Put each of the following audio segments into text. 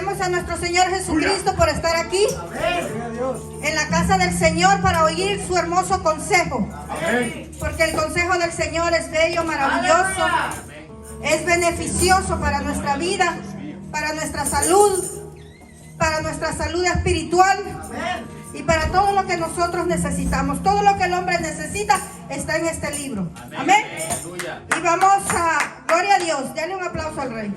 Agradecemos a nuestro Señor Jesucristo por estar aquí en la casa del Señor para oír su hermoso consejo. Porque el consejo del Señor es bello, maravilloso, es beneficioso para nuestra vida, para nuestra salud espiritual y para todo lo que nosotros necesitamos. Todo lo que el hombre necesita está en este libro. Amén. Y vamos a, gloria a Dios, dale un aplauso al Rey.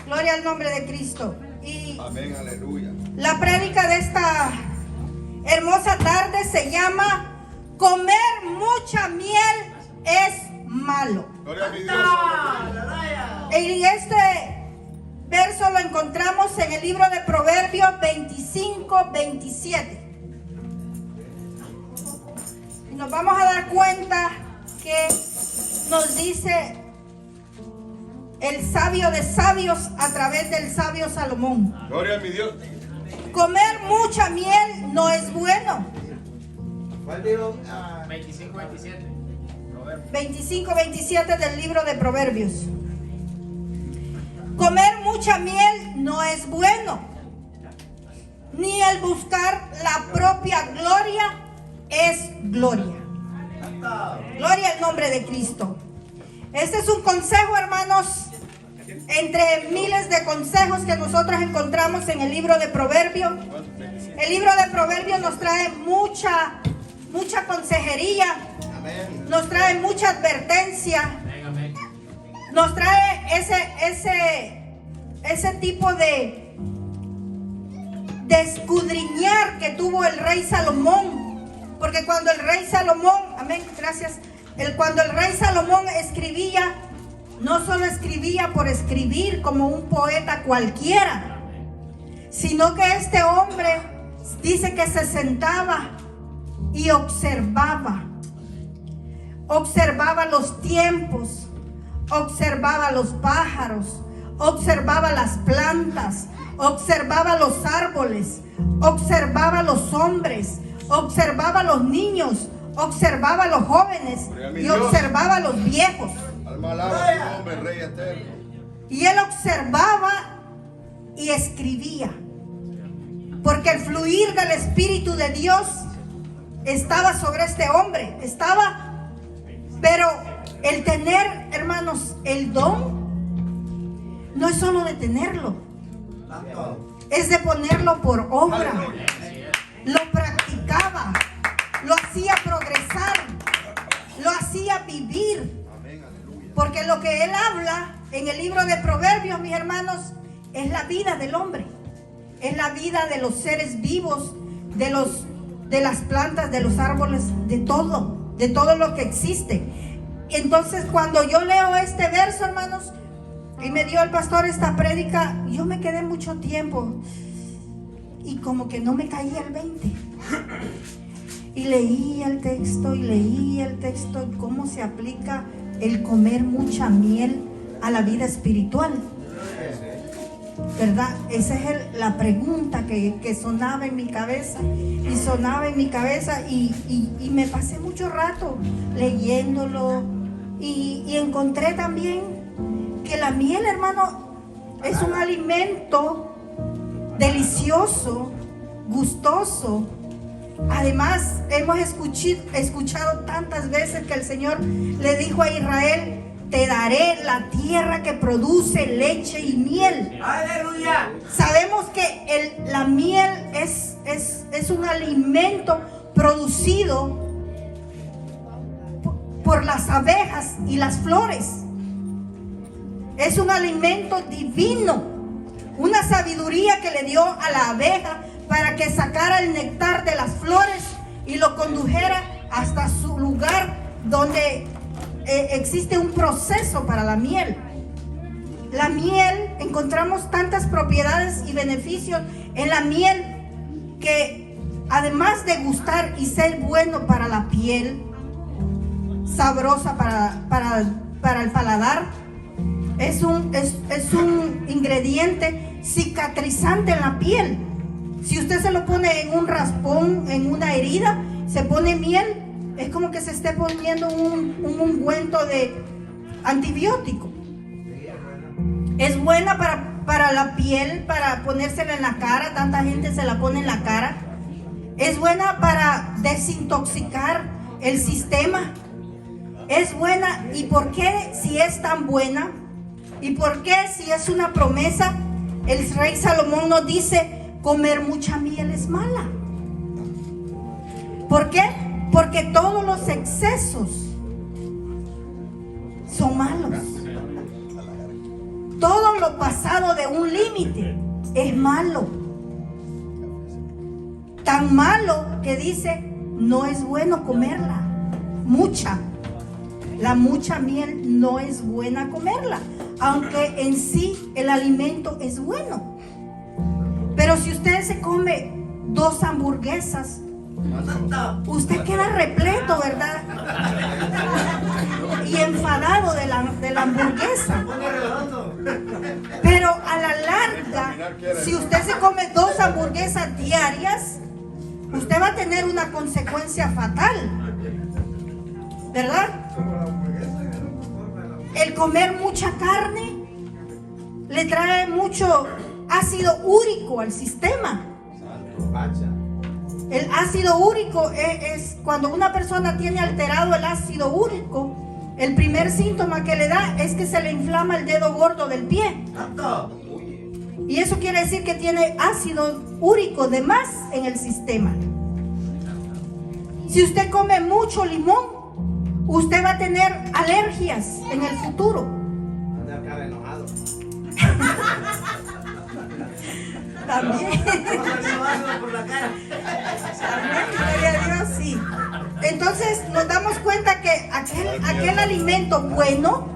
Gloria al nombre de Cristo. Y amén, aleluya. La prédica de esta hermosa tarde se llama Comer mucha miel es malo. Gloria a mi Dios. En este verso lo encontramos en el libro de Proverbios 25-27. Y nos vamos a dar cuenta que nos dice el sabio de sabios a través del sabio Salomón. Gloria a mi Dios. Comer mucha miel no es bueno. ¿Cuál digo? 25-27 del libro de Proverbios. Comer mucha miel no es bueno, ni el buscar la propia gloria es gloria. Gloria al nombre de Cristo. Este es un consejo, hermanos, entre miles de consejos que nosotros encontramos en el libro de Proverbios. El libro de Proverbios nos trae mucha consejería, nos trae mucha advertencia, nos trae ese tipo de escudriñar que tuvo el rey Salomón. Porque cuando el rey Salomón, amén, gracias, cuando el rey Salomón escribía, no solo escribía por escribir como un poeta cualquiera, sino que este hombre dice que se sentaba y observaba los tiempos, observaba los pájaros, observaba las plantas, observaba los árboles, observaba los hombres, observaba los niños, observaba los jóvenes y observaba los viejos. Alma alaba tu nombre, Rey eterno. Y él observaba y escribía, porque el fluir del Espíritu de Dios estaba sobre este hombre, pero el tener, hermanos, el don no es solo de tenerlo, es de ponerlo por obra. Lo practicaba, lo hacía progresar, lo hacía vivir. Porque lo que él habla en el libro de Proverbios, mis hermanos, es la vida del hombre, es la vida de los seres vivos, de las plantas, de los árboles, de todo lo que existe. Entonces, cuando yo leo este verso, hermanos, y me dio el pastor esta prédica, yo me quedé mucho tiempo y como que no me caía el 20. Y leía el texto y cómo se aplica el comer mucha miel a la vida espiritual, ¿verdad? Esa es la pregunta que sonaba en mi cabeza y me pasé mucho rato leyéndolo y encontré también que la miel, hermano, es un alimento delicioso, gustoso. Además, hemos escuchado tantas veces que el Señor le dijo a Israel: te daré la tierra que produce leche y miel. ¡Aleluya! Sabemos que la miel es un alimento producido por las abejas y las flores. Es un alimento divino, una sabiduría que le dio a la abeja para que sacara el néctar de las flores y lo condujera hasta su lugar donde existe un proceso para la miel. La miel, encontramos tantas propiedades y beneficios en la miel que, además de gustar y ser bueno para la piel, sabrosa para el paladar, es un ingrediente cicatrizante en la piel. Si usted se lo pone en un raspón, en una herida, se pone miel, es como que se esté poniendo un ungüento de antibiótico. Es buena para la piel, para ponérsela en la cara. Tanta gente se la pone en la cara. Es buena para desintoxicar el sistema. Es buena. ¿Y por qué si es tan buena? ¿Y por qué si es una promesa? El rey Salomón nos dice, comer mucha miel es mala. ¿Por qué? Porque todos los excesos son malos. Todo lo pasado de un límite es malo. Tan malo que dice, no es bueno comerla. Mucha. La mucha miel no es buena comerla, aunque en sí el alimento es bueno. Pero si usted se come 2 hamburguesas, usted queda repleto, ¿verdad? Y enfadado de la hamburguesa. Pero a la larga, si usted se come 2 hamburguesas diarias, usted va a tener una consecuencia fatal, ¿verdad? El comer mucha carne le trae mucho ácido úrico al sistema. El ácido úrico es cuando una persona tiene alterado el ácido úrico. El primer síntoma que le da es que se le inflama el dedo gordo del pie. Y eso quiere decir que tiene ácido úrico de más en el sistema. Si usted come mucho limón, usted va a tener alergias en el futuro. También. Gloria a Dios, sí. Entonces nos damos cuenta que aquel alimento bueno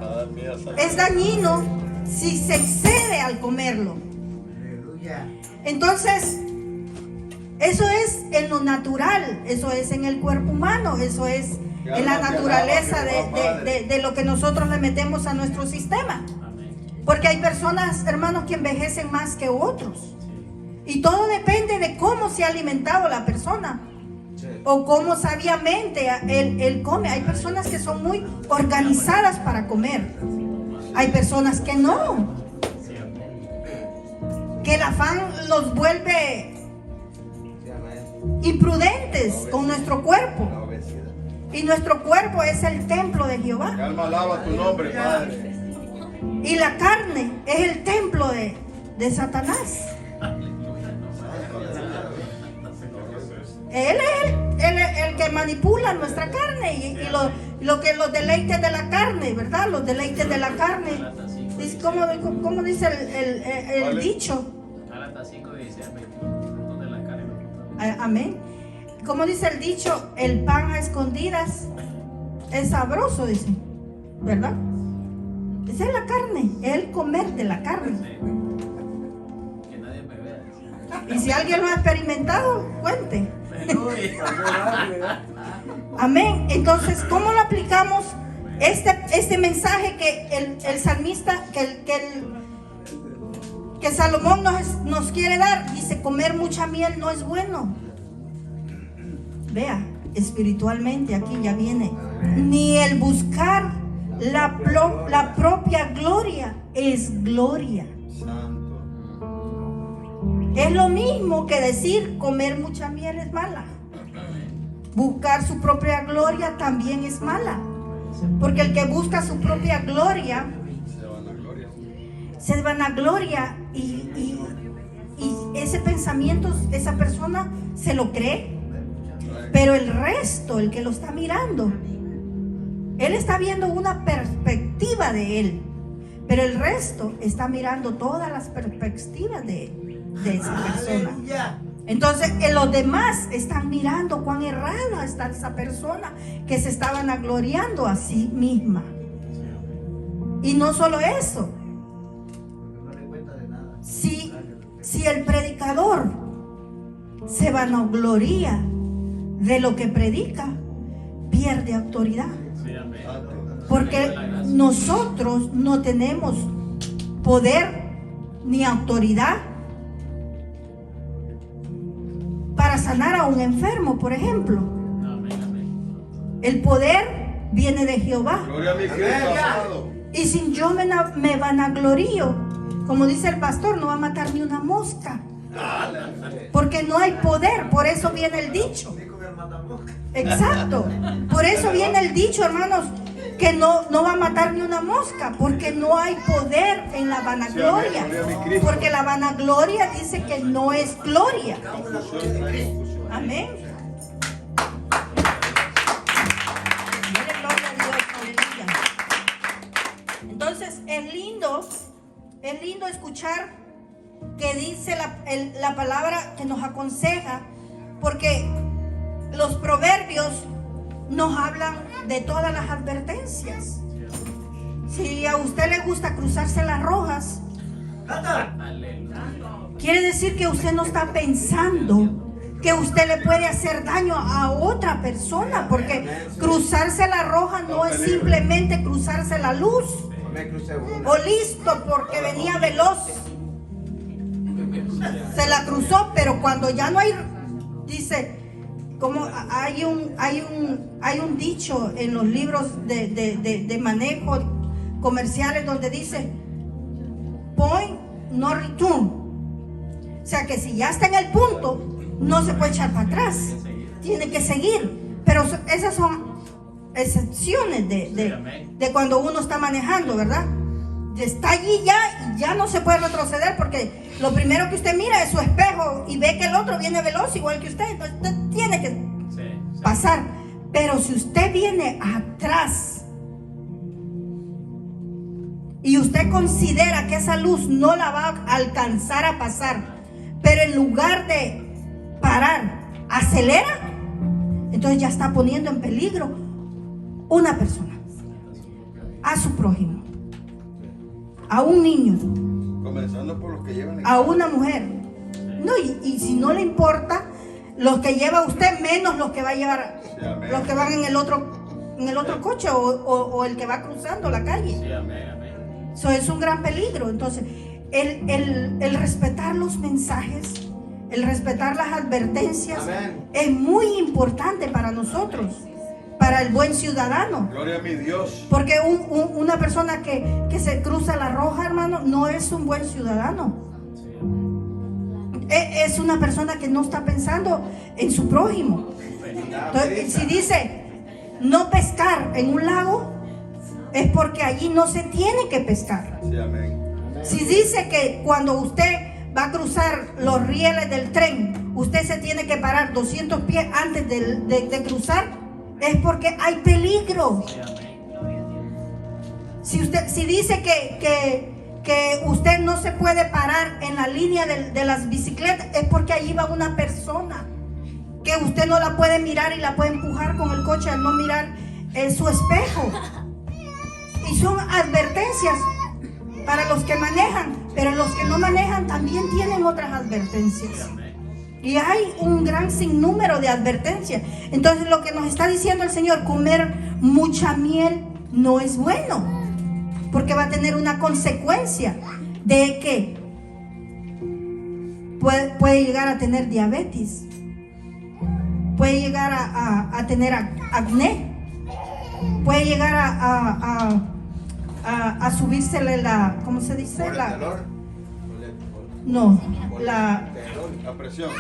es dañino si se excede al comerlo. Entonces, eso es en lo natural, eso es en el cuerpo humano, eso es en la naturaleza de lo que nosotros le metemos a nuestro sistema. Porque hay personas, hermanos, que envejecen más que otros. Y todo depende de cómo se ha alimentado la persona. O cómo sabiamente él come. Hay personas que son muy organizadas para comer. Hay personas que no. Que el afán los vuelve imprudentes con nuestro cuerpo. Y nuestro cuerpo es el templo de Jehová. Alma alaba tu nombre, Padre. Y la carne es el templo de Satanás. Él es el que manipula nuestra carne y lo que los deleites de la carne, ¿verdad? Los deleites de la carne. ¿Cómo dice el dicho? Amén. Como dice el dicho, el pan a escondidas es sabroso, dice, ¿verdad? Esa es la carne, el comer de la carne. Y si alguien lo ha experimentado, cuente. Amén. Entonces, ¿cómo lo aplicamos este mensaje que el salmista, que Salomón nos quiere dar? Dice, comer mucha miel no es bueno. Vea, espiritualmente aquí ya viene. Ni el buscar la propia gloria es gloria. Es lo mismo que decir comer mucha miel es mala. Buscar su propia gloria también es mala. Porque el que busca su propia gloria se vanagloria y ese pensamiento, esa persona se lo cree. Pero el resto, el que lo está mirando, él está viendo una perspectiva de él. Pero el resto está mirando todas las perspectivas de esa persona. Entonces los demás están mirando cuán errada está esa persona que se está vanagloriando a sí misma. Y no solo eso, si el predicador se vanagloria de lo que predica, pierde autoridad. Porque nosotros no tenemos poder ni autoridad para sanar a un enfermo, por ejemplo. El poder viene de Jehová. Gloria a mi Cristo amado. Y si yo me vanaglorio, como dice el pastor, no va a matar ni una mosca. Porque no hay poder, por eso viene el dicho. Exacto, por eso viene el dicho, hermanos, que no va a matar ni una mosca, porque no hay poder en la vanagloria. Porque la vanagloria dice que no es gloria. Amén. Dile gloria a Dios, aleluya. Entonces es lindo escuchar que dice la palabra que nos aconseja, porque los proverbios nos hablan de todas las advertencias. Si a usted le gusta cruzarse las rojas, quiere decir que usted no está pensando que usted le puede hacer daño a otra persona, porque cruzarse la roja no es simplemente cruzarse la luz o listo porque venía veloz. Se la cruzó, pero cuando ya no hay, dice, como hay un dicho en los libros de manejo comerciales donde dice point no return. O sea que si ya está en el punto, no se puede echar para atrás, tiene que seguir. Pero esas son excepciones de cuando uno está manejando, ¿verdad? Está allí ya y ya no se puede retroceder, porque lo primero que usted mira es su espejo y ve que el otro viene veloz igual que usted, entonces usted tiene que pasar. Pero si usted viene atrás y usted considera que esa luz no la va a alcanzar a pasar, pero en lugar de parar, acelera, entonces ya está poniendo en peligro una persona, a su prójimo, a un niño, comenzando por los que llevan a una mujer. No, y si no le importa los que lleva usted, menos los que va a llevar, los que van en el otro coche o el que va cruzando la calle. Eso es un gran peligro. Entonces, el respetar los mensajes, el respetar las advertencias, es muy importante para nosotros, para el buen ciudadano. Gloria a mi Dios. Porque una persona que se cruza la roja, hermano, no es un buen ciudadano. Es una persona que no está pensando en su prójimo. Entonces, si dice no pescar en un lago, es porque allí no se tiene que pescar. Sí, amén. Si dice que cuando usted va a cruzar los rieles del tren, usted se tiene que parar 200 pies antes de cruzar, es porque hay peligro. Si dice que usted no se puede parar en la línea de las bicicletas, es porque allí va una persona que usted no la puede mirar y la puede empujar con el coche al no mirar su espejo. Y son advertencias para los que manejan, pero los que no manejan también tienen otras advertencias. Y hay un gran sinnúmero de advertencias. Entonces lo que nos está diciendo el Señor, comer mucha miel no es bueno, porque va a tener una consecuencia de que puede llegar a tener diabetes, puede llegar a tener acné, puede llegar a subírsele la, ¿cómo se dice? La presión.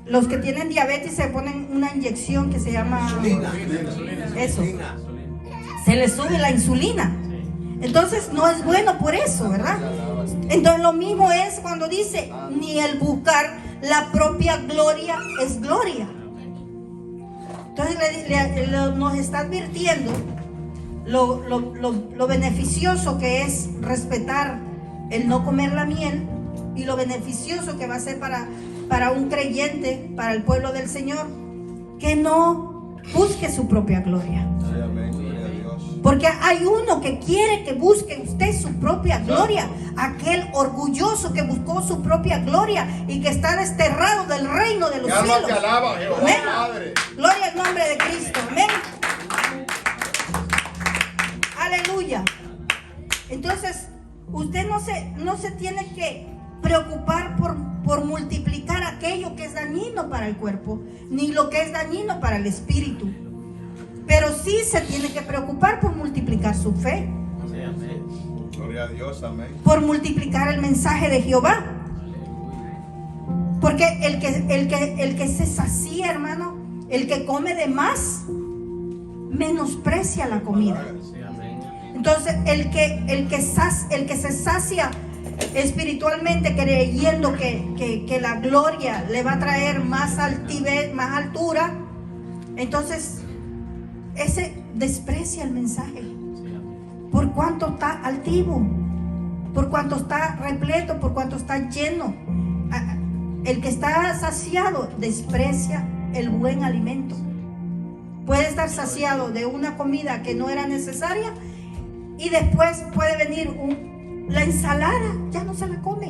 Los que tienen diabetes se ponen una inyección que se llama eso. Se les sube la insulina. Entonces no es bueno por eso, ¿verdad? Entonces lo mismo es cuando dice, ni el buscar la propia gloria es gloria. Entonces nos está advirtiendo lo beneficioso que es respetar el no comer la miel, y lo beneficioso que va a ser para un creyente, para el pueblo del Señor, que no busque su propia gloria. Sí, amén. Gloria a Dios. Porque hay uno que quiere que busque usted su propia gloria, aquel orgulloso que buscó su propia gloria y que está desterrado del reino de los Mi alma cielos. te alaba, Jehová, Amén. Padre. Gloria al nombre de Cristo. Amén. Aleluya. Entonces, usted no se tiene que preocupar por multiplicar aquello que es dañino para el cuerpo, ni lo que es dañino para el espíritu. Pero sí se tiene que preocupar por multiplicar su fe. Gloria a Dios, amén. por multiplicar el mensaje de Jehová. Porque el que se sacía, hermano, el que come de más, menosprecia la comida. Entonces, el que se sacia espiritualmente creyendo que la gloria le va a traer más altivez, más altura, entonces ese desprecia el mensaje. Por cuanto está altivo, por cuanto está repleto, por cuanto está lleno. El que está saciado desprecia el buen alimento. Puede estar saciado de una comida que no era necesaria y después puede venir la ensalada, ya no se la come.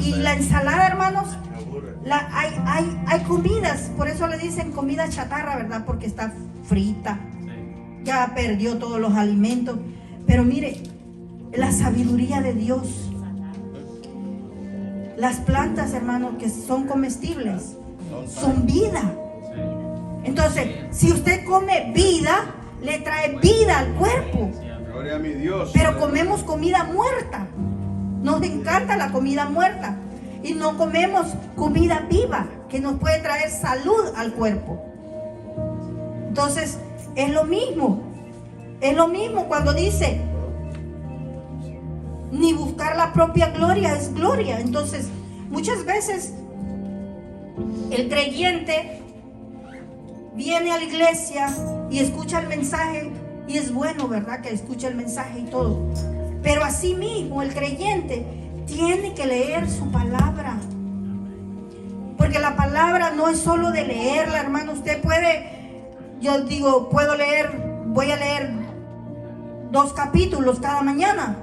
Y la ensalada, hermanos, hay comidas, por eso le dicen comida chatarra, ¿verdad? Porque está frita, ya perdió todos los alimentos. Pero mire, la sabiduría de Dios, las plantas, hermanos, que son comestibles, son vida. Entonces, si usted come vida, le trae vida al cuerpo. Gloria a mi Dios. Pero comemos comida muerta. Nos encanta la comida muerta. Y no comemos comida viva, que nos puede traer salud al cuerpo. Entonces, es lo mismo. Es lo mismo cuando dice, ni buscar la propia gloria es gloria. Entonces, muchas veces el creyente viene a la iglesia y escucha el mensaje, y es bueno, ¿verdad?, que escuche el mensaje y todo. Pero así mismo el creyente tiene que leer su palabra. Porque la palabra no es solo de leerla, hermano. Usted puede, yo digo, voy a leer 2 capítulos cada mañana.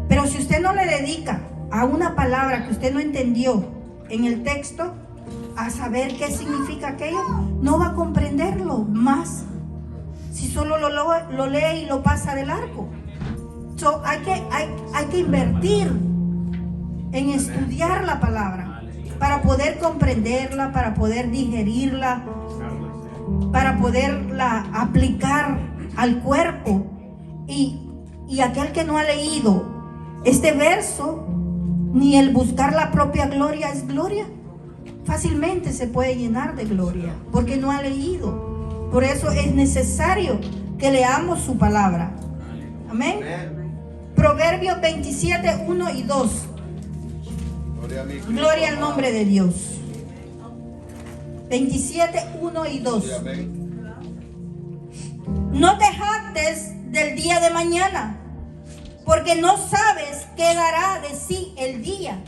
Pero si usted no le dedica a una palabra que usted no entendió en el texto, a saber qué significa aquello, no va a comprenderlo más si solo lo lee y lo pasa de largo. Hay que invertir en estudiar la palabra para poder comprenderla, para poder digerirla, para poderla aplicar al cuerpo. Y aquel que no ha leído este verso, ni el buscar la propia gloria es gloria, fácilmente se puede llenar de gloria, porque no ha leído. Por eso es necesario que leamos su palabra. Amén. Proverbios 27, 1 y 2. Gloria al nombre de Dios. 27, 1 y 2. No te jactes del día de mañana, porque no sabes qué dará de sí el día.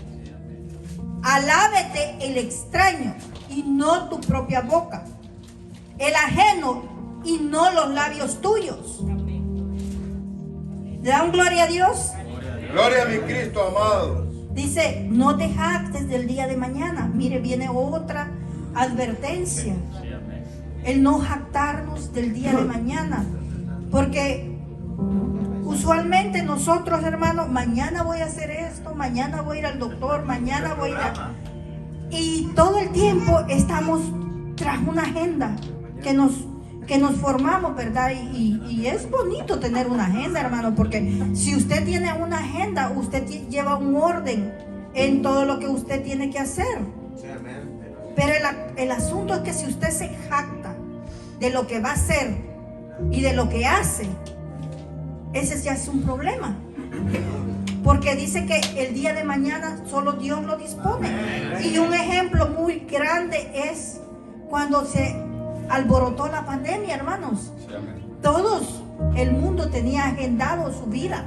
Alábete el extraño y no tu propia boca, el ajeno y no los labios tuyos. ¿Le dan gloria a Dios? Gloria a mi Cristo amado. Dice, no te jactes del día de mañana. Mire, viene otra advertencia. El no jactarnos del día de mañana. Porque usualmente nosotros, hermanos, mañana voy a hacer esto, mañana voy a ir al doctor, mañana voy a ir a... Y todo el tiempo estamos tras una agenda que nos formamos, ¿verdad? Y es bonito tener una agenda, hermano, porque si usted tiene una agenda, usted lleva un orden en todo lo que usted tiene que hacer. Pero el asunto es que si usted se jacta de lo que va a hacer y de lo que hace, ese ya es un problema. Porque dice que el día de mañana solo Dios lo dispone. Y un ejemplo muy grande es cuando se alborotó la pandemia, hermanos. Todos, el mundo tenía agendado su vida.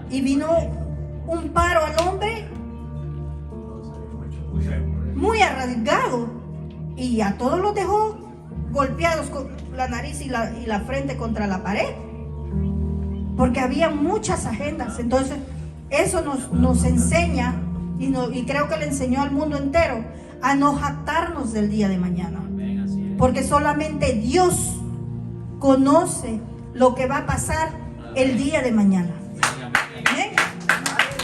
Y vino un paro al hombre muy arriesgado. Y a todos los dejó golpeados con la nariz y la frente contra la pared. Porque había muchas agendas. Entonces eso nos enseña y creo que le enseñó al mundo entero a no jactarnos del día de mañana, porque solamente Dios conoce lo que va a pasar el día de mañana. ¿Bien?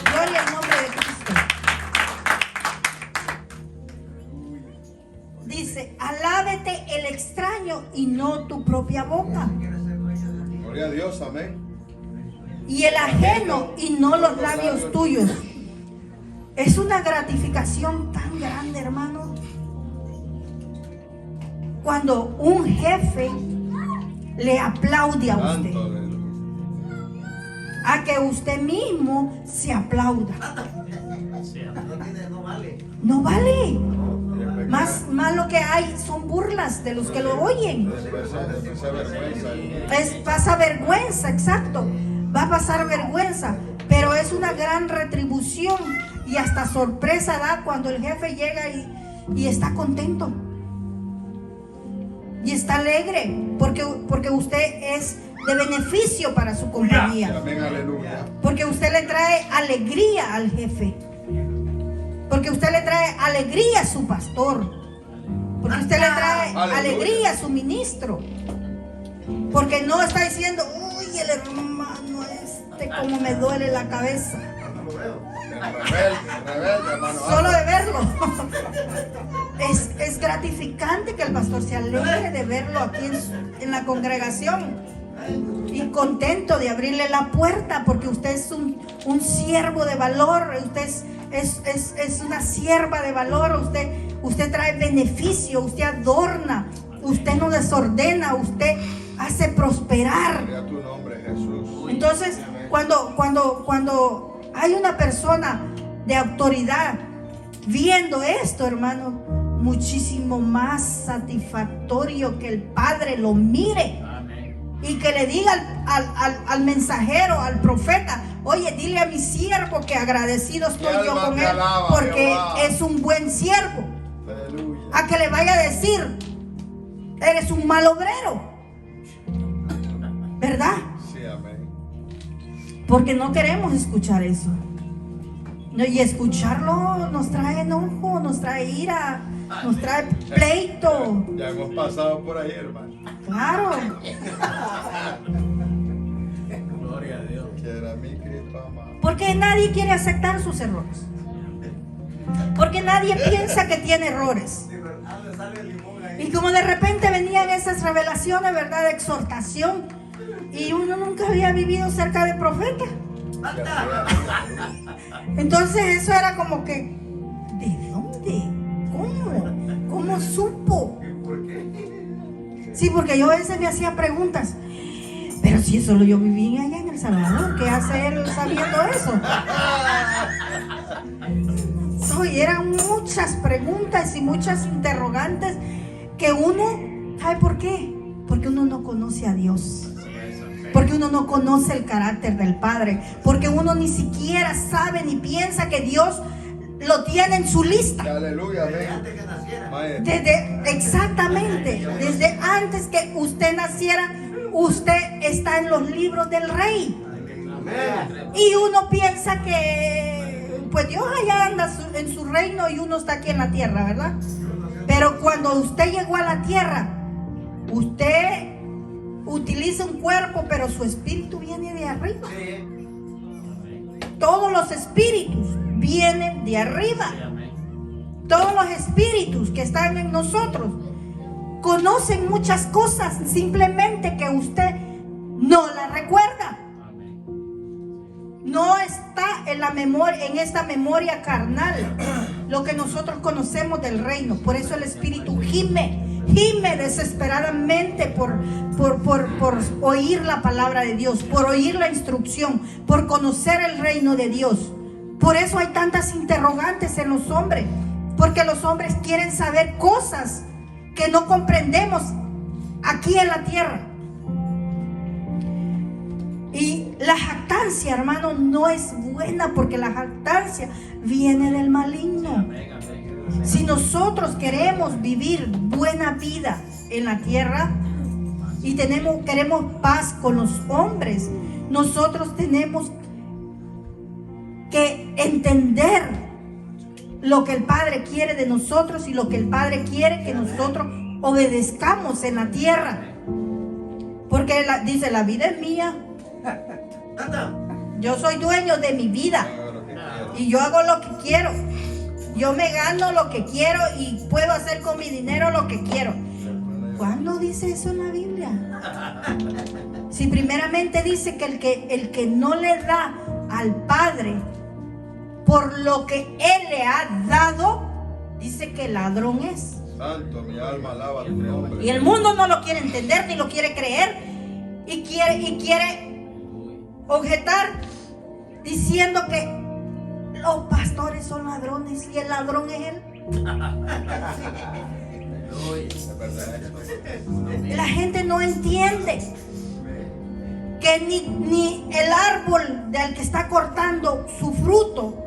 Gloria al nombre de Cristo. Dice, alábete el extraño y no tu propia boca. Gloria a Dios, amén. y el ajeno y no los labios tuyos. Es una gratificación tan grande, hermano, cuando un jefe le aplaude a usted, Santo, aleluya. a que usted mismo se aplauda. No vale. No vale. Más lo que hay son burlas de los que lo oyen. Pasa vergüenza, exacto. Va a pasar vergüenza, pero es una gran retribución y hasta sorpresa da cuando el jefe llega y está contento y está alegre porque usted es de beneficio para su compañía, Amén, aleluya. porque usted le trae alegría al jefe, porque usted le trae alegría a su pastor, porque usted le trae alegría a su ministro, porque no está diciendo, uy, el hermano como me duele la cabeza, Rebelde, hermano. solo de verlo. Es gratificante que el pastor se alegre de verlo aquí en la congregación y contento de abrirle la puerta, porque usted es un siervo de valor, usted es una sierva de valor, usted trae beneficio, usted adorna, usted no desordena, usted hace prosperar. Gloria a tu nombre, Jesús. Entonces, cuando hay una persona de autoridad viendo esto, hermano, muchísimo más satisfactorio que el Padre lo mire y que le diga al mensajero, al profeta, oye, dile a mi siervo que agradecido estoy yo con él porque es un buen siervo. Aleluya. A que le vaya a decir, eres un mal obrero, ¿verdad? Sí, amén. Porque no queremos escuchar eso. No, y escucharlo nos trae enojo, nos trae ira, nos trae pleito. Ya hemos pasado por ahí, hermano. Claro. Gloria a Dios. Quiera mi Cristo amado. Porque nadie quiere aceptar sus errores. Porque nadie piensa que tiene errores. Sale el limón ahí. Y como de repente venían esas revelaciones, ¿verdad? De exhortación. Y uno nunca había vivido cerca de profeta. Entonces eso era como que, ¿de dónde? ¿Cómo? ¿Cómo supo? ¿Por qué? Sí, porque yo a veces me hacía preguntas. Pero si solo yo viví allá en El Salvador, ¿qué hace él sabiendo eso? Y eran muchas preguntas y muchas interrogantes que uno, ¿sabe por qué? Porque uno no conoce a Dios. Porque uno no conoce el carácter del Padre. Porque uno ni siquiera sabe ni piensa que Dios lo tiene en su lista. Aleluya, amén. Antes que naciera. Maestro. Exactamente, desde antes que usted naciera, usted está en los libros del Rey. Amén. Y uno piensa que, pues Dios allá anda en su reino y uno está aquí en la tierra, ¿verdad? Pero cuando usted llegó a la tierra, usted utiliza un cuerpo, pero su espíritu viene de arriba. Todos los espíritus vienen de arriba. Todos los espíritus que están en nosotros conocen muchas cosas, simplemente que usted no las recuerda. No está en la memoria, en esta memoria carnal, lo que nosotros conocemos del reino. Por eso el espíritu gime desesperadamente por oír la palabra de Dios, por oír la instrucción, por conocer el reino de Dios. Por eso hay tantas interrogantes en los hombres, porque los hombres quieren saber cosas que no comprendemos aquí en la tierra. Y la jactancia, hermano, no es buena, porque la jactancia viene del maligno. Si nosotros queremos vivir buena vida en la tierra y queremos paz con los hombres, nosotros tenemos que entender lo que el Padre quiere de nosotros y lo que el Padre quiere que nosotros obedezcamos en la tierra. Porque dice, la vida es mía. Yo soy dueño de mi vida y yo hago lo que quiero. Yo me gano lo que quiero y puedo hacer con mi dinero lo que quiero. ¿Cuándo dice eso en la Biblia? Si primeramente dice que el que no le da al Padre por lo que Él le ha dado, dice que ladrón es. Santo, mi alma alaba tu nombre. Y el mundo no lo quiere entender ni lo quiere creer y quiere objetar diciendo que los pastores son ladrones y el ladrón es él. Es verdad esto. La gente no entiende que ni el árbol del que está cortando su fruto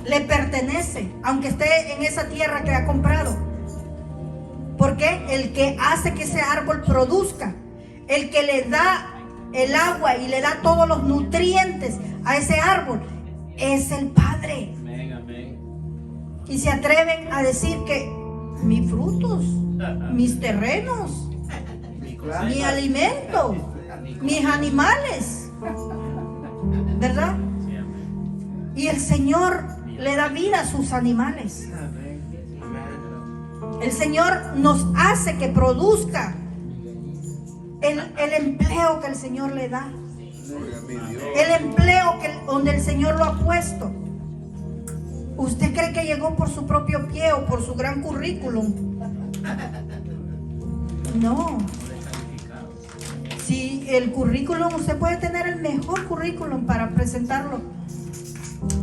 le pertenece, aunque esté en esa tierra que ha comprado. Porque el que hace que ese árbol produzca, el que le da el agua y le da todos los nutrientes a ese árbol, es el Padre. Y se atreven a decir que mis frutos, mis terrenos, mi alimento, mis animales, ¿verdad? Y el Señor le da vida a sus animales. El Señor nos hace que produzca el empleo que el Señor le da. El empleo donde el Señor lo ha puesto. ¿Usted cree que llegó por su propio pie o por su gran currículum? No. Si el currículum, usted puede tener el mejor currículum para presentarlo,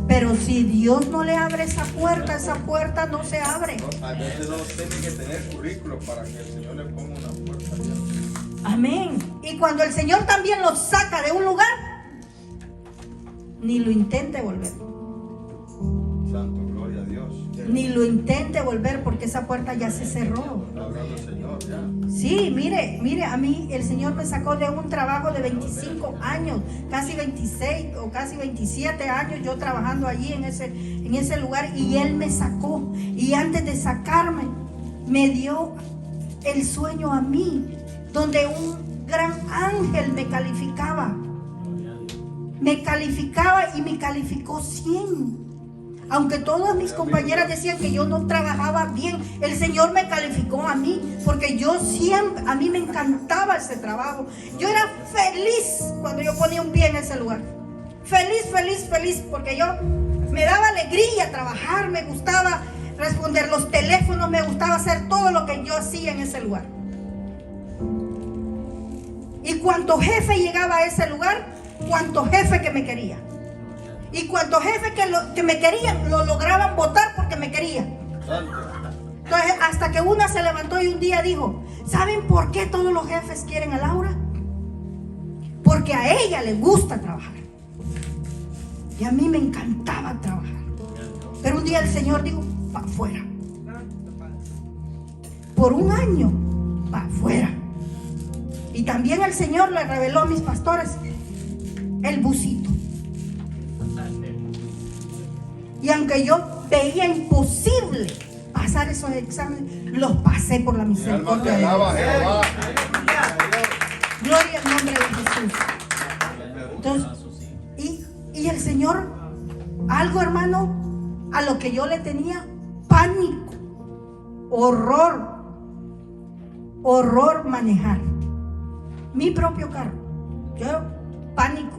pero si Dios no le abre esa puerta no se abre. No, a veces no tiene que tener currículo para que el Señor le ponga una puerta. Amén. Y cuando el Señor también lo saca de un lugar, ni lo intente volver. Santo, gloria a Dios. Ni lo intente volver porque esa puerta ya se cerró. Está hablando el Señor ya. Sí, mire, a mí el Señor me sacó de un trabajo de 25 años, casi 26 o casi 27 años yo trabajando allí en ese lugar, y Él me sacó. Y antes de sacarme, me dio el sueño a mí, donde un gran ángel me calificaba. Me calificaba y me calificó 100. Aunque todas mis compañeras decían que yo no trabajaba bien, el Señor me calificó a mí, porque a mí me encantaba ese trabajo. Yo era feliz cuando yo ponía un pie en ese lugar. Feliz, porque yo me daba alegría trabajar, me gustaba responder los teléfonos, me gustaba hacer todo lo que yo hacía en ese lugar. Y cuanto jefe llegaba a ese lugar, cuanto jefe que me quería. Y cuantos jefes que me querían, lo lograban votar porque me querían. Entonces, hasta que una se levantó y un día dijo: ¿saben por qué todos los jefes quieren a Laura? Porque a ella le gusta trabajar. Y a mí me encantaba trabajar. Pero un día el Señor dijo: para afuera. Por un año, para afuera. Y también el Señor le reveló a mis pastores el busito. Y aunque yo veía imposible pasar esos exámenes, los pasé por la misericordia de Dios. Gloria al nombre de Jesús. Entonces, y el Señor, algo, hermano, a lo que yo le tenía pánico, horror manejar mi propio carro. Yo, pánico.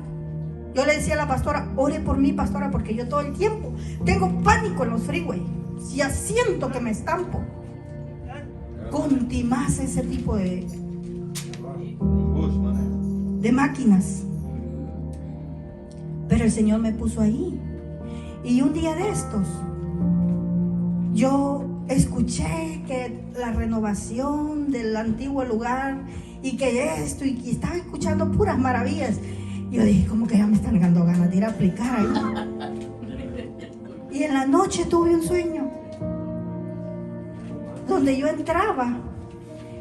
Yo le decía a la pastora: ore por mí, pastora, porque yo todo el tiempo tengo pánico en los freeways. Ya siento que me estampo. Contimás ese tipo de máquinas. Pero el Señor me puso ahí. Y un día de estos, yo escuché que la renovación del antiguo lugar y que esto, y estaba escuchando puras maravillas. Yo dije: como que ya me están dando ganas de ir a aplicar ahí. Y en la noche tuve un sueño donde yo entraba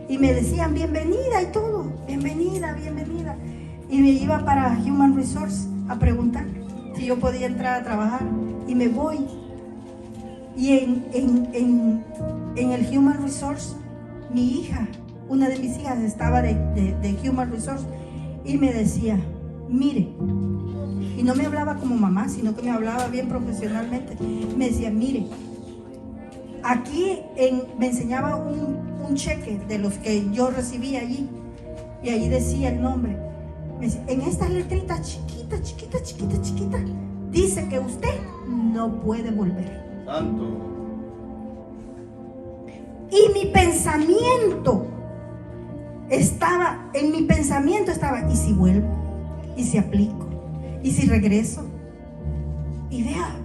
y me decían bienvenida y todo, bienvenida. Y me iba para Human Resource a preguntar si yo podía entrar a trabajar, y me voy. Y en el Human Resource, mi hija, una de mis hijas estaba de Human Resource, y me decía: mire, y no me hablaba como mamá, sino que me hablaba bien profesionalmente. Me decía: mire, aquí me enseñaba un un cheque de los que yo recibí allí. Y ahí decía el nombre. Me decía, en estas letritas chiquitas, dice que usted no puede volver. Santo. Y mi pensamiento estaba, ¿y si vuelvo? ¿Y si aplico? ¿Y si regreso? Y vea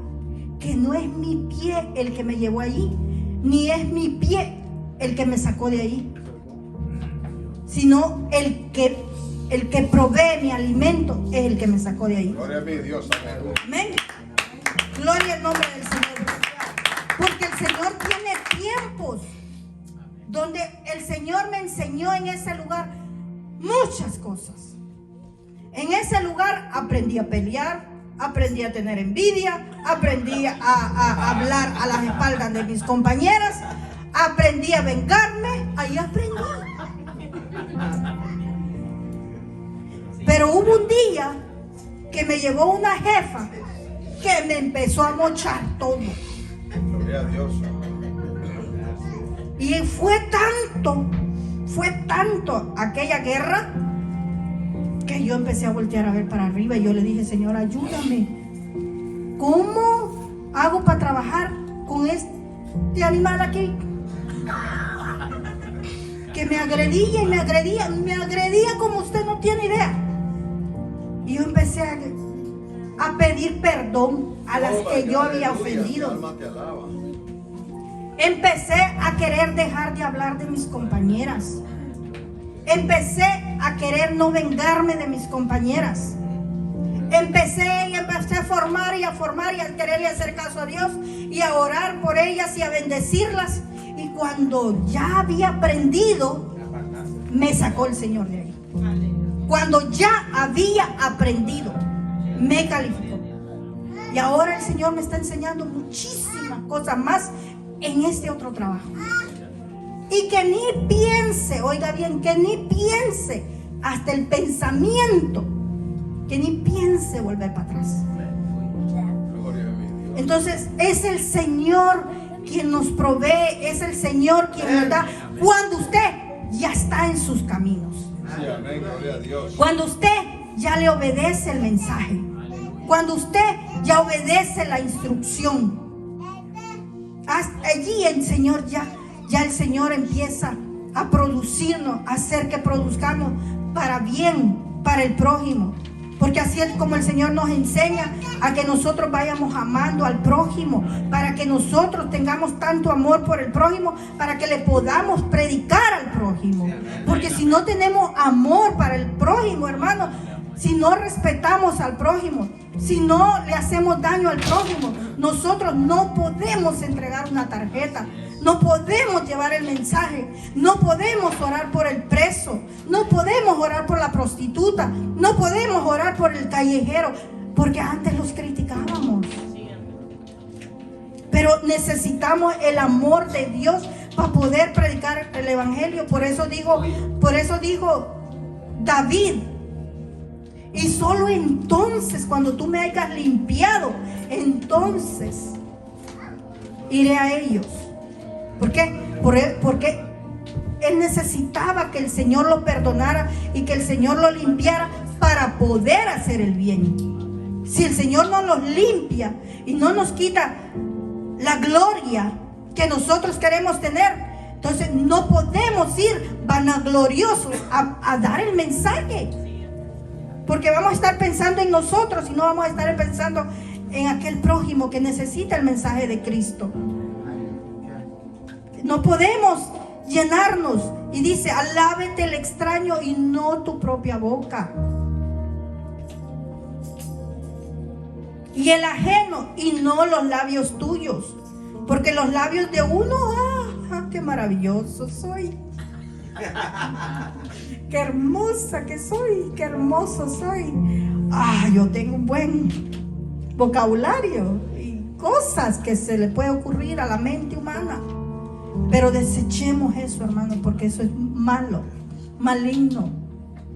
que no es mi pie el que me llevó allí, ni es mi pie el que me sacó de ahí, sino el que provee mi alimento es el que me sacó de ahí. Gloria a mi Dios. Amén. Amén. Gloria al nombre del Señor. Porque el Señor tiene tiempos donde el Señor me enseñó en ese lugar muchas cosas. En ese lugar aprendí a pelear, aprendí a tener envidia, aprendí a hablar a las espaldas de mis compañeras, aprendí a vengarme, ahí aprendí. Pero hubo un día que me llevó una jefa que me empezó a mochar todo. Gloria a Dios. Y fue tanto aquella guerra que yo empecé a voltear a ver para arriba y yo le dije, Señor, ayúdame. ¿Cómo hago para trabajar con este animal aquí? Que me agredía y me agredía como usted no tiene idea. Y yo empecé a pedir perdón a las que yo había ofendido. Mi alma te alaba. Empecé a querer dejar de hablar de mis compañeras. Empecé a querer no vengarme de mis compañeras. Empecé a formar y a quererle hacer caso a Dios y a orar por ellas y a bendecirlas. Y cuando ya había aprendido, me sacó el Señor de ahí. Cuando ya había aprendido, me calificó. Y ahora el Señor me está enseñando muchísimas cosas más en este otro trabajo. Y que ni piense, oiga bien, que ni piense hasta el pensamiento, que ni piense volver para atrás. Gloria a mi Dios. Entonces es el Señor quien nos provee, es el Señor quien nos da cuando usted ya está en sus caminos. Sí, amén. Gloria a Dios. Cuando usted ya le obedece el mensaje, cuando usted ya obedece la instrucción, allí el Señor ya el Señor empieza a producirnos, a hacer que produzcamos para bien, para el prójimo. Porque así es como el Señor nos enseña a que nosotros vayamos amando al prójimo, para que nosotros tengamos tanto amor por el prójimo, para que le podamos predicar al prójimo. Porque si no tenemos amor para el prójimo, hermano, si no respetamos al prójimo, si no le hacemos daño al prójimo, nosotros no podemos entregar una tarjeta, no podemos llevar el mensaje, no podemos orar por el preso, no podemos orar por la prostituta, no podemos orar por el callejero, porque antes los criticábamos. Pero necesitamos el amor de Dios para poder predicar el evangelio. Por eso dijo David: y solo entonces, cuando tú me hayas limpiado, entonces iré a ellos. ¿Por qué? Porque él necesitaba que el Señor lo perdonara y que el Señor lo limpiara para poder hacer el bien. Si el Señor no los limpia y no nos quita la gloria que nosotros queremos tener, entonces no podemos ir vanagloriosos a dar el mensaje. Porque vamos a estar pensando en nosotros y no vamos a estar pensando en aquel prójimo que necesita el mensaje de Cristo. No podemos llenarnos. Y dice: alábete el extraño y no tu propia boca. Y el ajeno y no los labios tuyos. Porque los labios de uno, qué maravilloso soy. Qué hermosa que soy, qué hermoso soy. Yo tengo un buen vocabulario y cosas que se le puede ocurrir a la mente humana. Pero desechemos eso, hermano, porque eso es malo, maligno.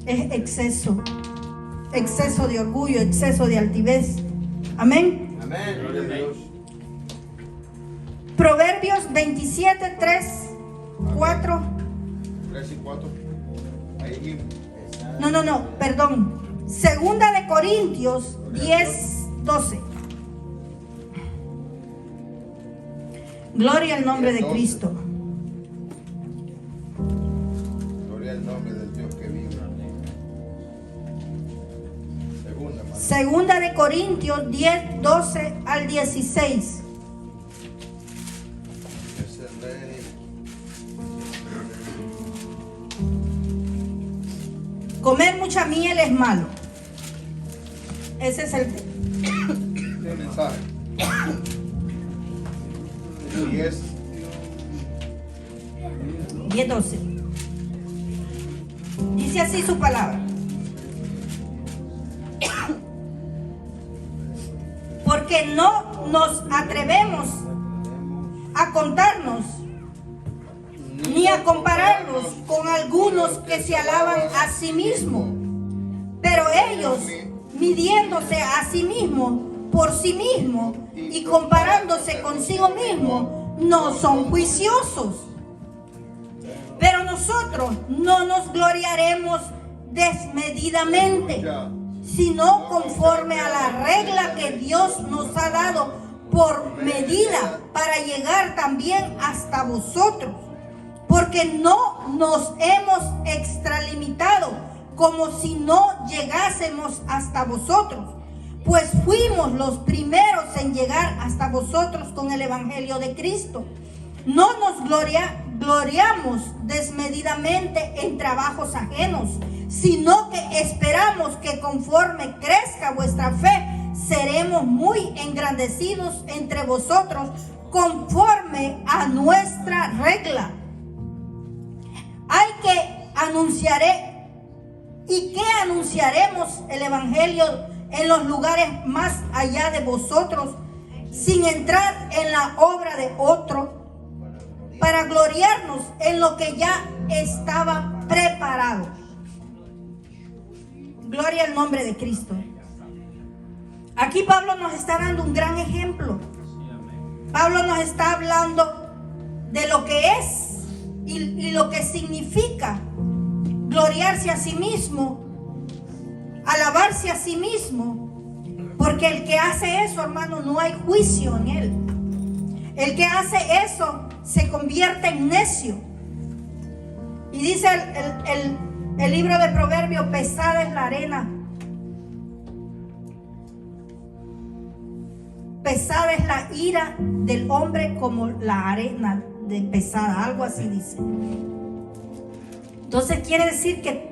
Es exceso de orgullo, exceso de altivez. Amén. Amén. Gloria a Dios. Proverbios 27, 3, 4 3 y 4. Ahí mismo. No, perdón. Segunda de Corintios 10, 12. Gloria al nombre de Cristo. Gloria al nombre del Dios que vive. Segunda, hermano. Segunda de Corintios 10, 12 al 16. Ese rey. Comer mucha miel es malo. Ese es el mensaje. 10. 10, 12. Dice así su palabra. Porque no nos atrevemos a contarnos ni a compararnos con algunos que se alaban a sí mismos. Pero ellos, midiéndose a sí mismos por sí mismos y comparándose consigo mismos, no son juiciosos. Pero nosotros no nos gloriaremos desmedidamente, sino conforme a la regla que Dios nos ha dado por medida para llegar también hasta vosotros. Porque no nos hemos extralimitado como si no llegásemos hasta vosotros, pues fuimos los primeros en llegar hasta vosotros con el Evangelio de Cristo. No nos gloriamos desmedidamente en trabajos ajenos, sino que esperamos que conforme crezca vuestra fe, seremos muy engrandecidos entre vosotros conforme a nuestra regla. Hay que anunciaremos el Evangelio en los lugares más allá de vosotros, sin entrar en la obra de otro, para gloriarnos en lo que ya estaba preparado. Gloria al nombre de Cristo. Aquí Pablo nos está dando un gran ejemplo. Pablo nos está hablando de lo que es y lo que significa gloriarse a sí mismo, alabarse a sí mismo, porque el que hace eso, hermano, no hay juicio en él. El que hace eso se convierte en necio. Y dice el libro de Proverbios: pesada es la arena, pesada es la ira del hombre como la arena de pesada, algo así dice. Entonces quiere decir que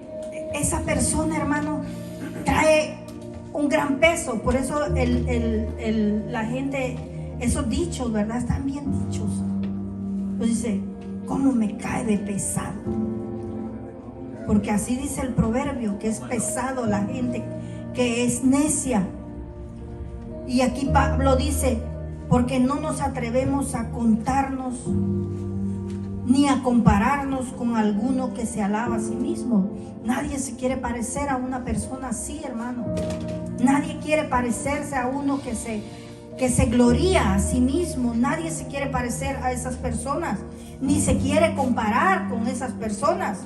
esa persona, hermano, trae un gran peso. Por eso la gente, esos dichos, ¿verdad? Están bien dichos. Pues dice, ¿cómo me cae de pesado? Porque así dice el proverbio, que es pesado la gente que es necia. Y aquí Pablo dice, porque no nos atrevemos a contarnos ni a compararnos con alguno que se alaba a sí mismo. Nadie se quiere parecer a una persona así, hermano. Nadie quiere parecerse a uno que se gloría a sí mismo. Nadie se quiere parecer a esas personas, ni se quiere comparar con esas personas.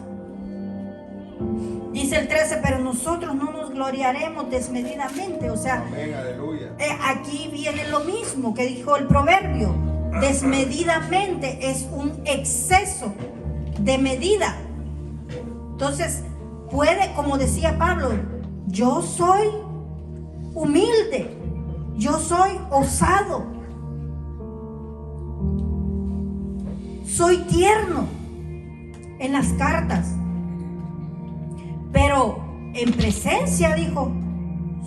Dice el 13, pero nosotros no nos gloriaremos desmedidamente. O sea, amén, aleluya. Aquí viene lo mismo que dijo el proverbio. Desmedidamente es un exceso de medida. Entonces, puede, como decía Pablo, yo soy humilde, yo soy osado, soy tierno en las cartas, pero en presencia, dijo,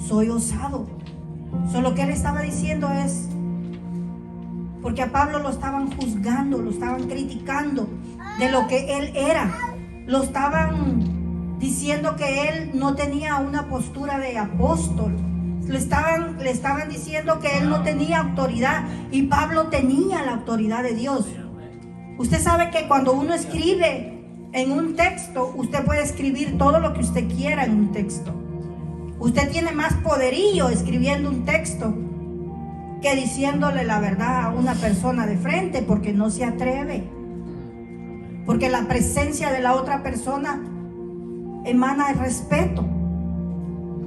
soy osado. Solo que él estaba diciendo es, porque a Pablo lo estaban juzgando, lo estaban criticando de lo que él era. Lo estaban diciendo que él no tenía una postura de apóstol. Le estaban diciendo que él no tenía autoridad, y Pablo tenía la autoridad de Dios. Usted sabe que cuando uno escribe en un texto, usted puede escribir todo lo que usted quiera en un texto. Usted tiene más poderío escribiendo un texto que diciéndole la verdad a una persona de frente, porque no se atreve. porque la presencia de la otra persona emana el respeto.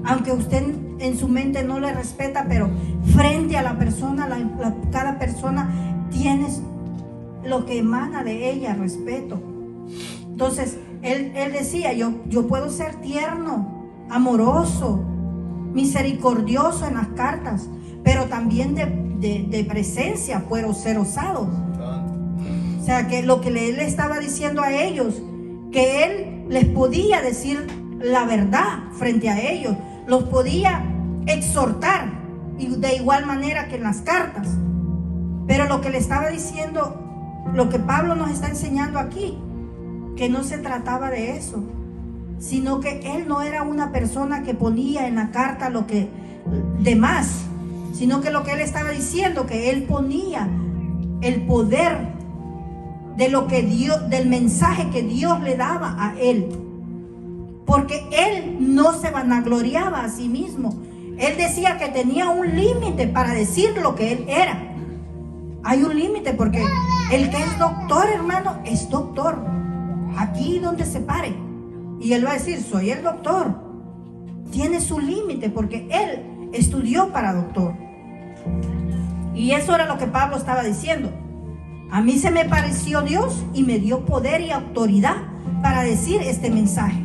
Aunque usted en su mente no le respeta, pero frente a la persona, cada persona tiene lo que emana de ella, respeto. Entonces, él decía, yo puedo ser tierno, amoroso, misericordioso en las cartas, pero también de presencia puedo ser osado. O sea, que lo que él estaba diciendo a ellos, que él les podía decir la verdad frente a ellos, los podía exhortar, y de igual manera que en las cartas. Pero lo que le estaba diciendo, lo que Pablo nos está enseñando aquí, que no se trataba de eso, sino que él no era una persona que ponía en la carta lo que de más, sino que lo que él estaba diciendo, que él ponía el poder de lo que Dios, del mensaje que Dios le daba a él, porque él no se vanagloriaba a sí mismo. Él decía que tenía un límite para decir lo que él era. Hay un límite, porque el que es doctor, hermano, es doctor aquí donde se pare, y él va a decir, soy el doctor. Tiene su límite, porque él estudió para doctor. Y eso era lo que Pablo estaba diciendo. A mí se me pareció Dios y me dio poder y autoridad para decir este mensaje.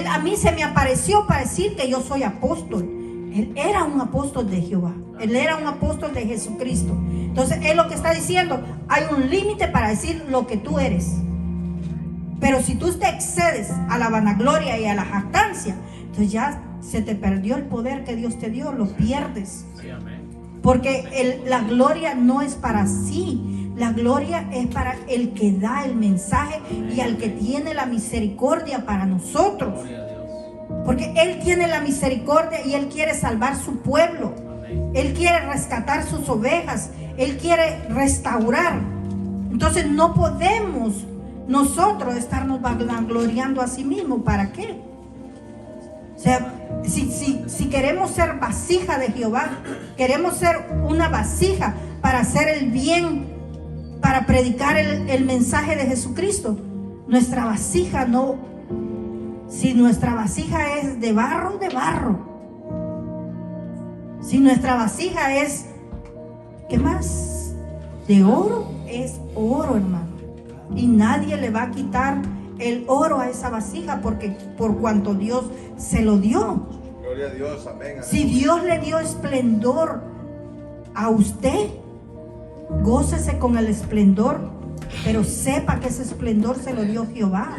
A mí se me apareció para decir que yo soy apóstol. Él era un apóstol de Jehová. Él era un apóstol de Jesucristo. Entonces, él lo que está diciendo, hay un límite para decir lo que tú eres. Pero si tú te excedes a la vanagloria y a la jactancia, entonces ya se te perdió el poder que Dios te dio, lo pierdes. Porque la gloria no es para sí, la gloria es para el que da el mensaje y al que tiene la misericordia para nosotros. Porque Él tiene la misericordia y Él quiere salvar su pueblo. Él quiere rescatar sus ovejas. Él quiere restaurar. Entonces no podemos nosotros estarnos vangloriando a sí mismos. ¿Para qué? O sea, si queremos ser vasija de Jehová, queremos ser una vasija para hacer el bien, para predicar el mensaje de Jesucristo, nuestra vasija no, si nuestra vasija es de barro, de barro. Si nuestra vasija es, ¿qué más? De oro, es oro, hermano. Y nadie le va a quitar el oro a esa vasija, porque por cuanto Dios se lo dio. Gloria a Dios, amén. Si Dios le dio esplendor a usted, gócese con el esplendor, pero sepa que ese esplendor se lo dio Jehová.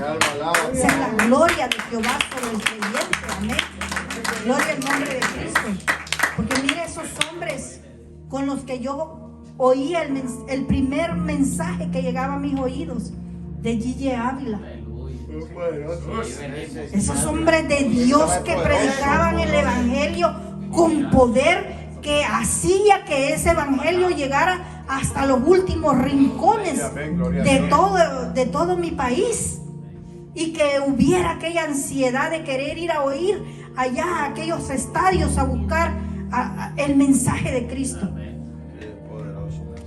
Esa es la gloria de Jehová sobre el creyente. Amén. Gloria al nombre de Cristo. Porque mire esos hombres con los que yo oía el primer mensaje que llegaba a mis oídos, de Gille Ávila. Esos hombres de Dios que predicaban el evangelio con poder, que hacía que ese evangelio llegara hasta los últimos rincones de todo mi país, y que hubiera aquella ansiedad de querer ir a oír allá a aquellos estadios a buscar el mensaje de Cristo.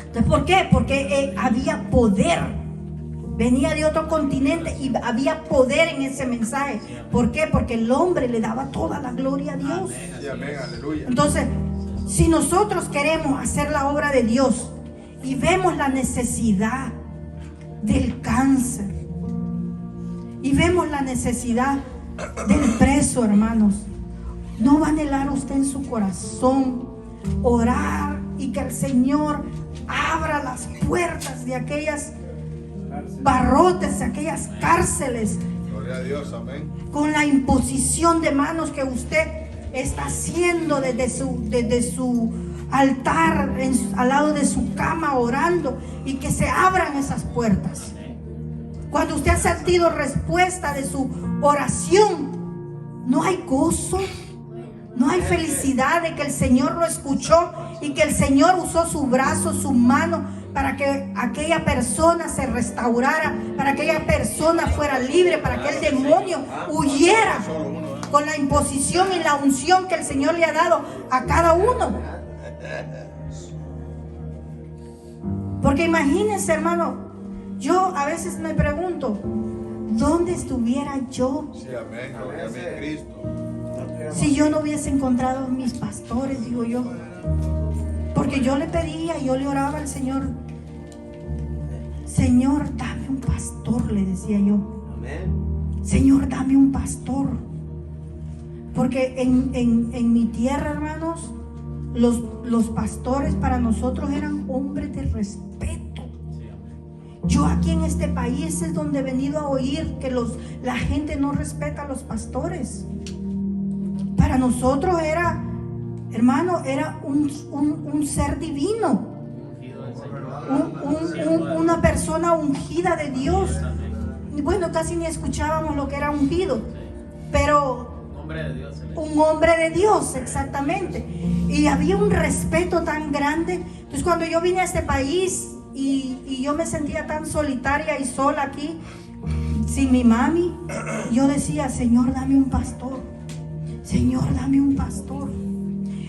Entonces, ¿por qué? Porque había poder. Venía de otro continente y había poder en ese mensaje. ¿Por qué? Porque el hombre le daba toda la gloria a Dios. Entonces, si nosotros queremos hacer la obra de Dios y vemos la necesidad del cáncer y vemos la necesidad del preso, hermanos, ¿no va a anhelar usted en su corazón orar y que el Señor abra las puertas de aquellas barrotes, de aquellas cárceles? Gloria a Dios, amén. Con la imposición de manos que usted está haciendo desde su altar, al lado de su cama, orando, y que se abran esas puertas. Cuando usted ha sentido respuesta de su oración, no hay gozo, no hay felicidad de que el Señor lo escuchó y que el Señor usó su brazo, su mano, para que aquella persona se restaurara, para que aquella persona fuera libre, para que el demonio huyera, con la imposición y la unción que el Señor le ha dado a cada uno. Porque imagínense, hermano, Yo a veces me pregunto, ¿dónde estuviera yo Sí, amén. Gloria a mi Cristo. si yo no hubiese encontrado a mis pastores? Digo yo. Porque yo le pedía, yo le oraba al Señor. Señor, dame un pastor, le decía yo. Amén. Señor, dame un pastor. Porque en mi tierra, hermanos, los pastores para nosotros eran hombres de respeto. Yo aquí en este país es donde he venido a oír que la gente no respeta a los pastores. Para nosotros era, hermano, era un ser divino, una persona ungida de Dios. Bueno, casi ni escuchábamos lo que era ungido, pero un hombre de Dios, exactamente. Y había un respeto tan grande. Entonces cuando yo vine a este país y yo me sentía tan solitaria y sola aquí, sin mi mami, yo decía, Señor, dame un pastor. Señor, dame un pastor.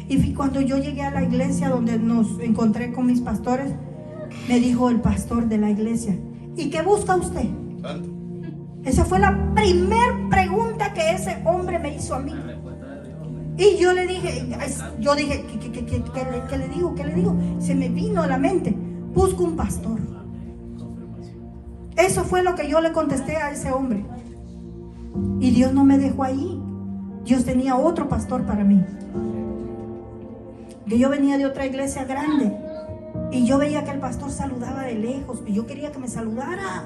Y cuando yo llegué a la iglesia donde nos encontré con mis pastores, me dijo el pastor de la iglesia, ¿y qué busca usted? Santo. Esa fue la primer pregunta que ese hombre me hizo a mí. Y yo le dije, ¿qué le digo? ¿Qué le digo? Se me vino a la mente, busco un pastor. Eso fue lo que yo le contesté a ese hombre. Y Dios no me dejó ahí. Dios tenía otro pastor para mí. Que yo venía de otra iglesia grande y yo veía que el pastor saludaba de lejos y yo quería que me saludara.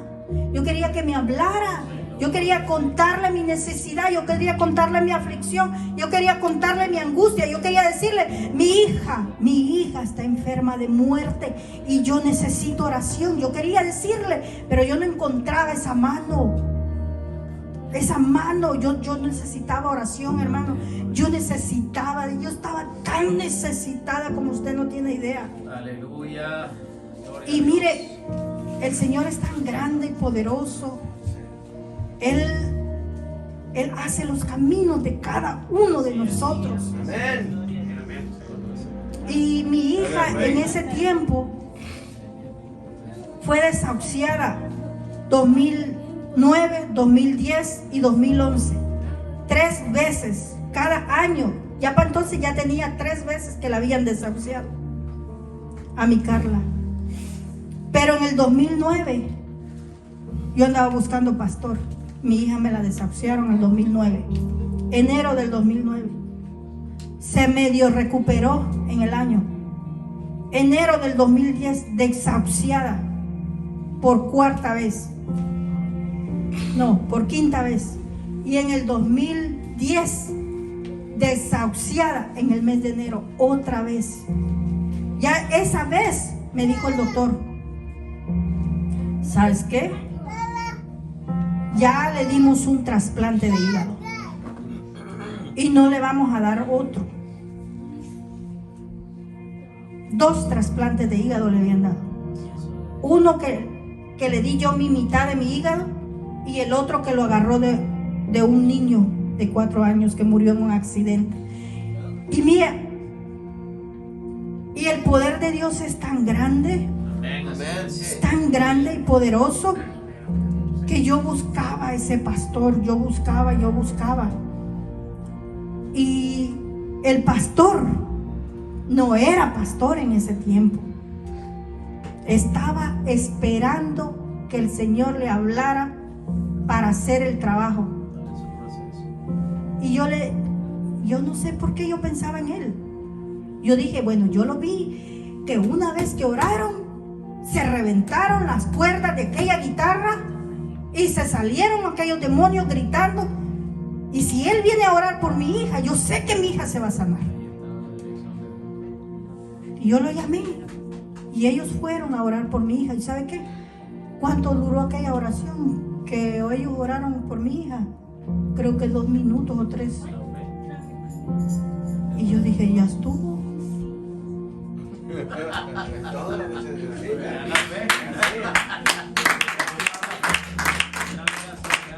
Yo quería que me hablara. Yo quería contarle mi necesidad. Yo quería contarle mi aflicción. Yo quería contarle mi angustia. Yo quería decirle, mi hija está enferma de muerte y yo necesito oración. Yo quería decirle, pero yo no encontraba esa mano. Esa mano, yo necesitaba oración, hermano. Yo estaba tan necesitada como usted no tiene idea. Aleluya. Y mire, el Señor es tan grande y poderoso. Él hace los caminos de cada uno de nosotros. Amén. Y mi hija en ese tiempo fue desahuciada 2009, 2010 y 2011. 3 veces cada año. Ya para entonces ya tenía 3 veces que la habían desahuciado a mi Carla. Pero en el 2009 yo andaba buscando pastor. Mi hija me la desahuciaron en el 2009, enero del 2009. Se medio recuperó en el año. Enero del 2010, desahuciada por 4ª vez. No, por 5ª vez. Y en el 2010, desahuciada en el mes de enero, otra vez. Ya esa vez me dijo el doctor, ¿sabes qué? Ya le dimos un trasplante de hígado y no le vamos a dar otro. 2 trasplantes de hígado le habían dado. Uno que le di yo mi mitad de mi hígado y el otro que lo agarró de un niño de 4 años que murió en un accidente. Y mira, y el poder de Dios es tan grande, es tan grande y poderoso, que yo buscaba a ese pastor, yo buscaba. Y el pastor no era pastor en ese tiempo. Estaba esperando que el Señor le hablara para hacer el trabajo. Y yo no sé por qué yo pensaba en él. Yo dije, bueno, yo lo vi que una vez que oraron, se reventaron las cuerdas de aquella guitarra y se salieron aquellos demonios gritando. Y si él viene a orar por mi hija, yo sé que mi hija se va a sanar. Y yo lo llamé y ellos fueron a orar por mi hija. ¿Y sabe qué? ¿Cuánto duró aquella oración que ellos oraron por mi hija? Creo que 2 minutos o 3. Y yo dije, ya estuvo. Todo lo que se necesita.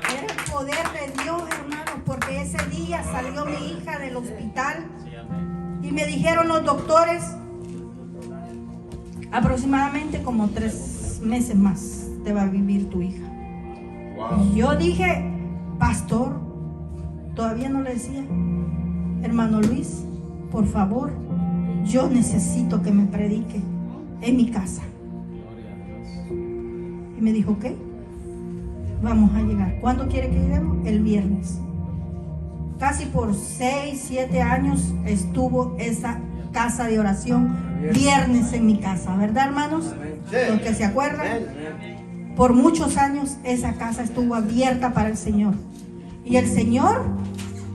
Era el poder de Dios, hermano, porque ese día salió mi hija del hospital y me dijeron los doctores, aproximadamente como 3 meses más te va a vivir tu hija. Wow. Y yo dije, pastor, todavía no le decía, hermano Luis, por favor, yo necesito que me predique en mi casa. Y me dijo, ok, vamos a llegar. ¿Cuándo quiere que lleguemos? El viernes. Casi por 6, 7 años estuvo esa casa de oración viernes en mi casa, ¿verdad, hermanos? Los que se acuerdan. Por muchos años esa casa estuvo abierta para el Señor. Y el Señor,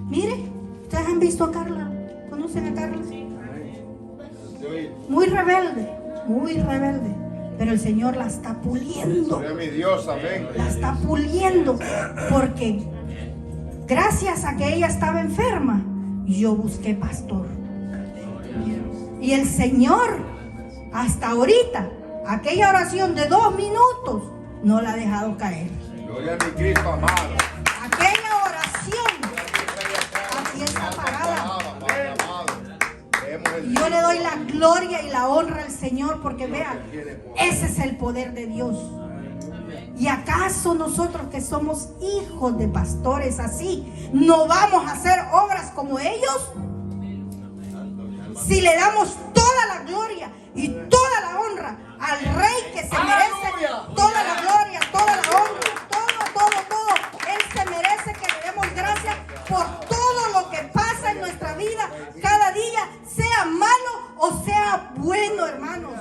mire, ustedes han visto a Carla, ¿conocen a Carla? Muy rebelde, pero el Señor la está puliendo. Gloria a mi Dios, amén. La está puliendo, porque gracias a que ella estaba enferma, yo busqué pastor. Y el Señor, hasta ahorita, aquella oración de 2 minutos, no la ha dejado caer. Gloria a mi Cristo amado. Aquella oración, aquí está parada. Y yo le doy la gloria y la honra al Señor, porque vean, ese es el poder de Dios. ¿Y acaso nosotros que somos hijos de pastores así, no vamos a hacer obras como ellos? Si le damos toda la gloria y toda la honra al Rey que se merece toda la gloria, toda la honra, todo. Él se merece que le demos gracias por todo lo que pasa en nuestra vida cada día, sea malo o sea bueno, hermanos.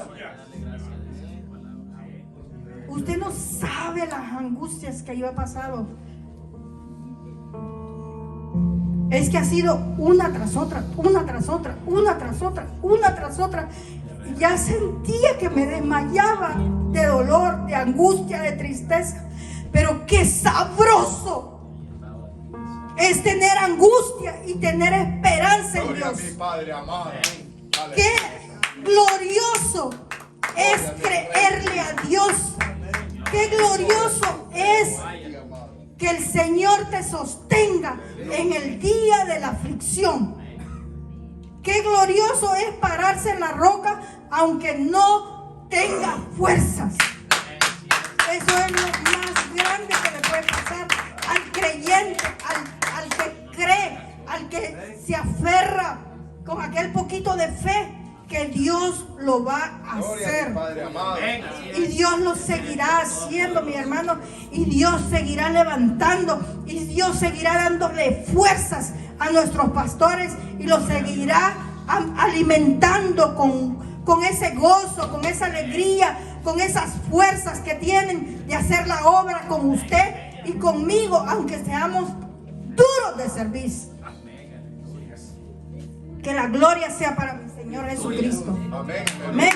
Usted no sabe las angustias que yo he pasado. Es que ha sido una tras otra. Ya sentía que me desmayaba de dolor, de angustia, de tristeza. Pero qué sabroso es tener angustia y tener esperanza en Gloria a Dios. mi Padre amado. Qué glorioso es creerle a Dios. Qué glorioso es que el Señor te sostenga en el día de la aflicción. Qué glorioso es pararse en la roca aunque no tenga fuerzas. Eso es lo más grande que le puede pasar al creyente, al que cree, al que se aferra con aquel poquito de fe, que Dios lo va a hacer. Padre amado. Y Dios lo seguirá haciendo, mi hermano. Y Dios seguirá levantando. Y Dios seguirá dándole fuerzas a nuestros pastores. Y los seguirá alimentando con ese gozo, con esa alegría, con esas fuerzas que tienen de hacer la obra con usted y conmigo, aunque seamos duros de servicio. Que la gloria sea para mi Señor Jesucristo. Amén. Amén.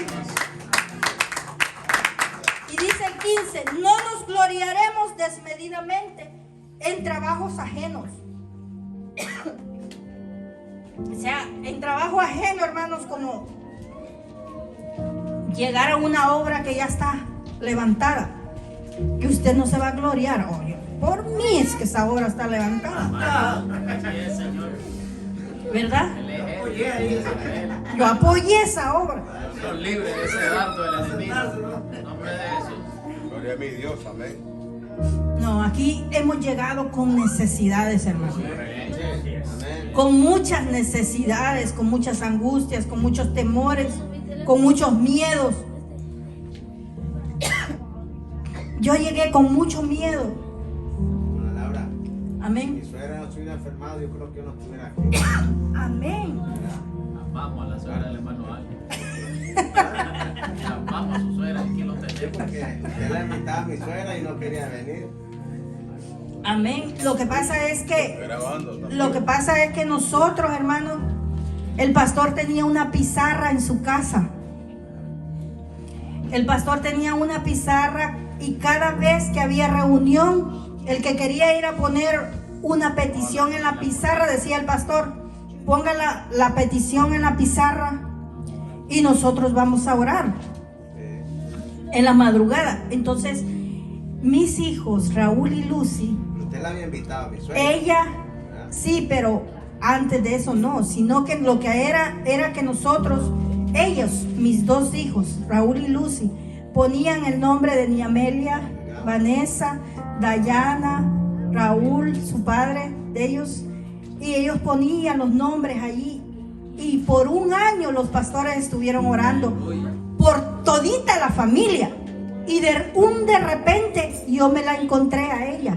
Y dice el 15, no nos gloriaremos desmedidamente en trabajos ajenos. O sea, en trabajo ajeno, hermanos, como llegar a una obra que ya está levantada, que usted no se va a gloriar. Oye, por mí es que esa obra está levantada. ¿Verdad? Yo apoyé esa obra. Son libres de ese dardo del enemigo. En nombre de Jesús. Gloria a mi Dios, amén. No, aquí hemos llegado con necesidades, hermano. Con muchas necesidades, con muchas angustias, con muchos temores, con muchos miedos. Yo llegué con mucho miedo. Bueno, Laura, Amén. si suegra no estuviera enfermado, yo creo que no estuviera aquí. Amén. Amamos a la suegra del hermano Ángel. Amamos a su suegra, aquí lo tenemos. Porque usted la invitaba a mi suegra y no quería venir. Amén. Lo que pasa es que Grabando también. nosotros, hermanos, el pastor tenía una pizarra en su casa. El pastor tenía una pizarra y cada vez que había reunión, el que quería ir a poner una petición en la pizarra, decía el pastor, ponga la petición en la pizarra y nosotros vamos a orar en la madrugada. Entonces, mis hijos, Raúl y Lucy, Usted la había invitado a mi suegra. ella, sí, pero antes de eso no, sino que lo que era que nosotros, ellos, mis 2 hijos, Raúl y Lucy, ponían el nombre de Niamelia Vanessa, Dayana, Raúl, su padre de ellos, y ellos ponían los nombres allí. Y por un año los pastores estuvieron orando por todita la familia. Y de repente yo me la encontré a ella.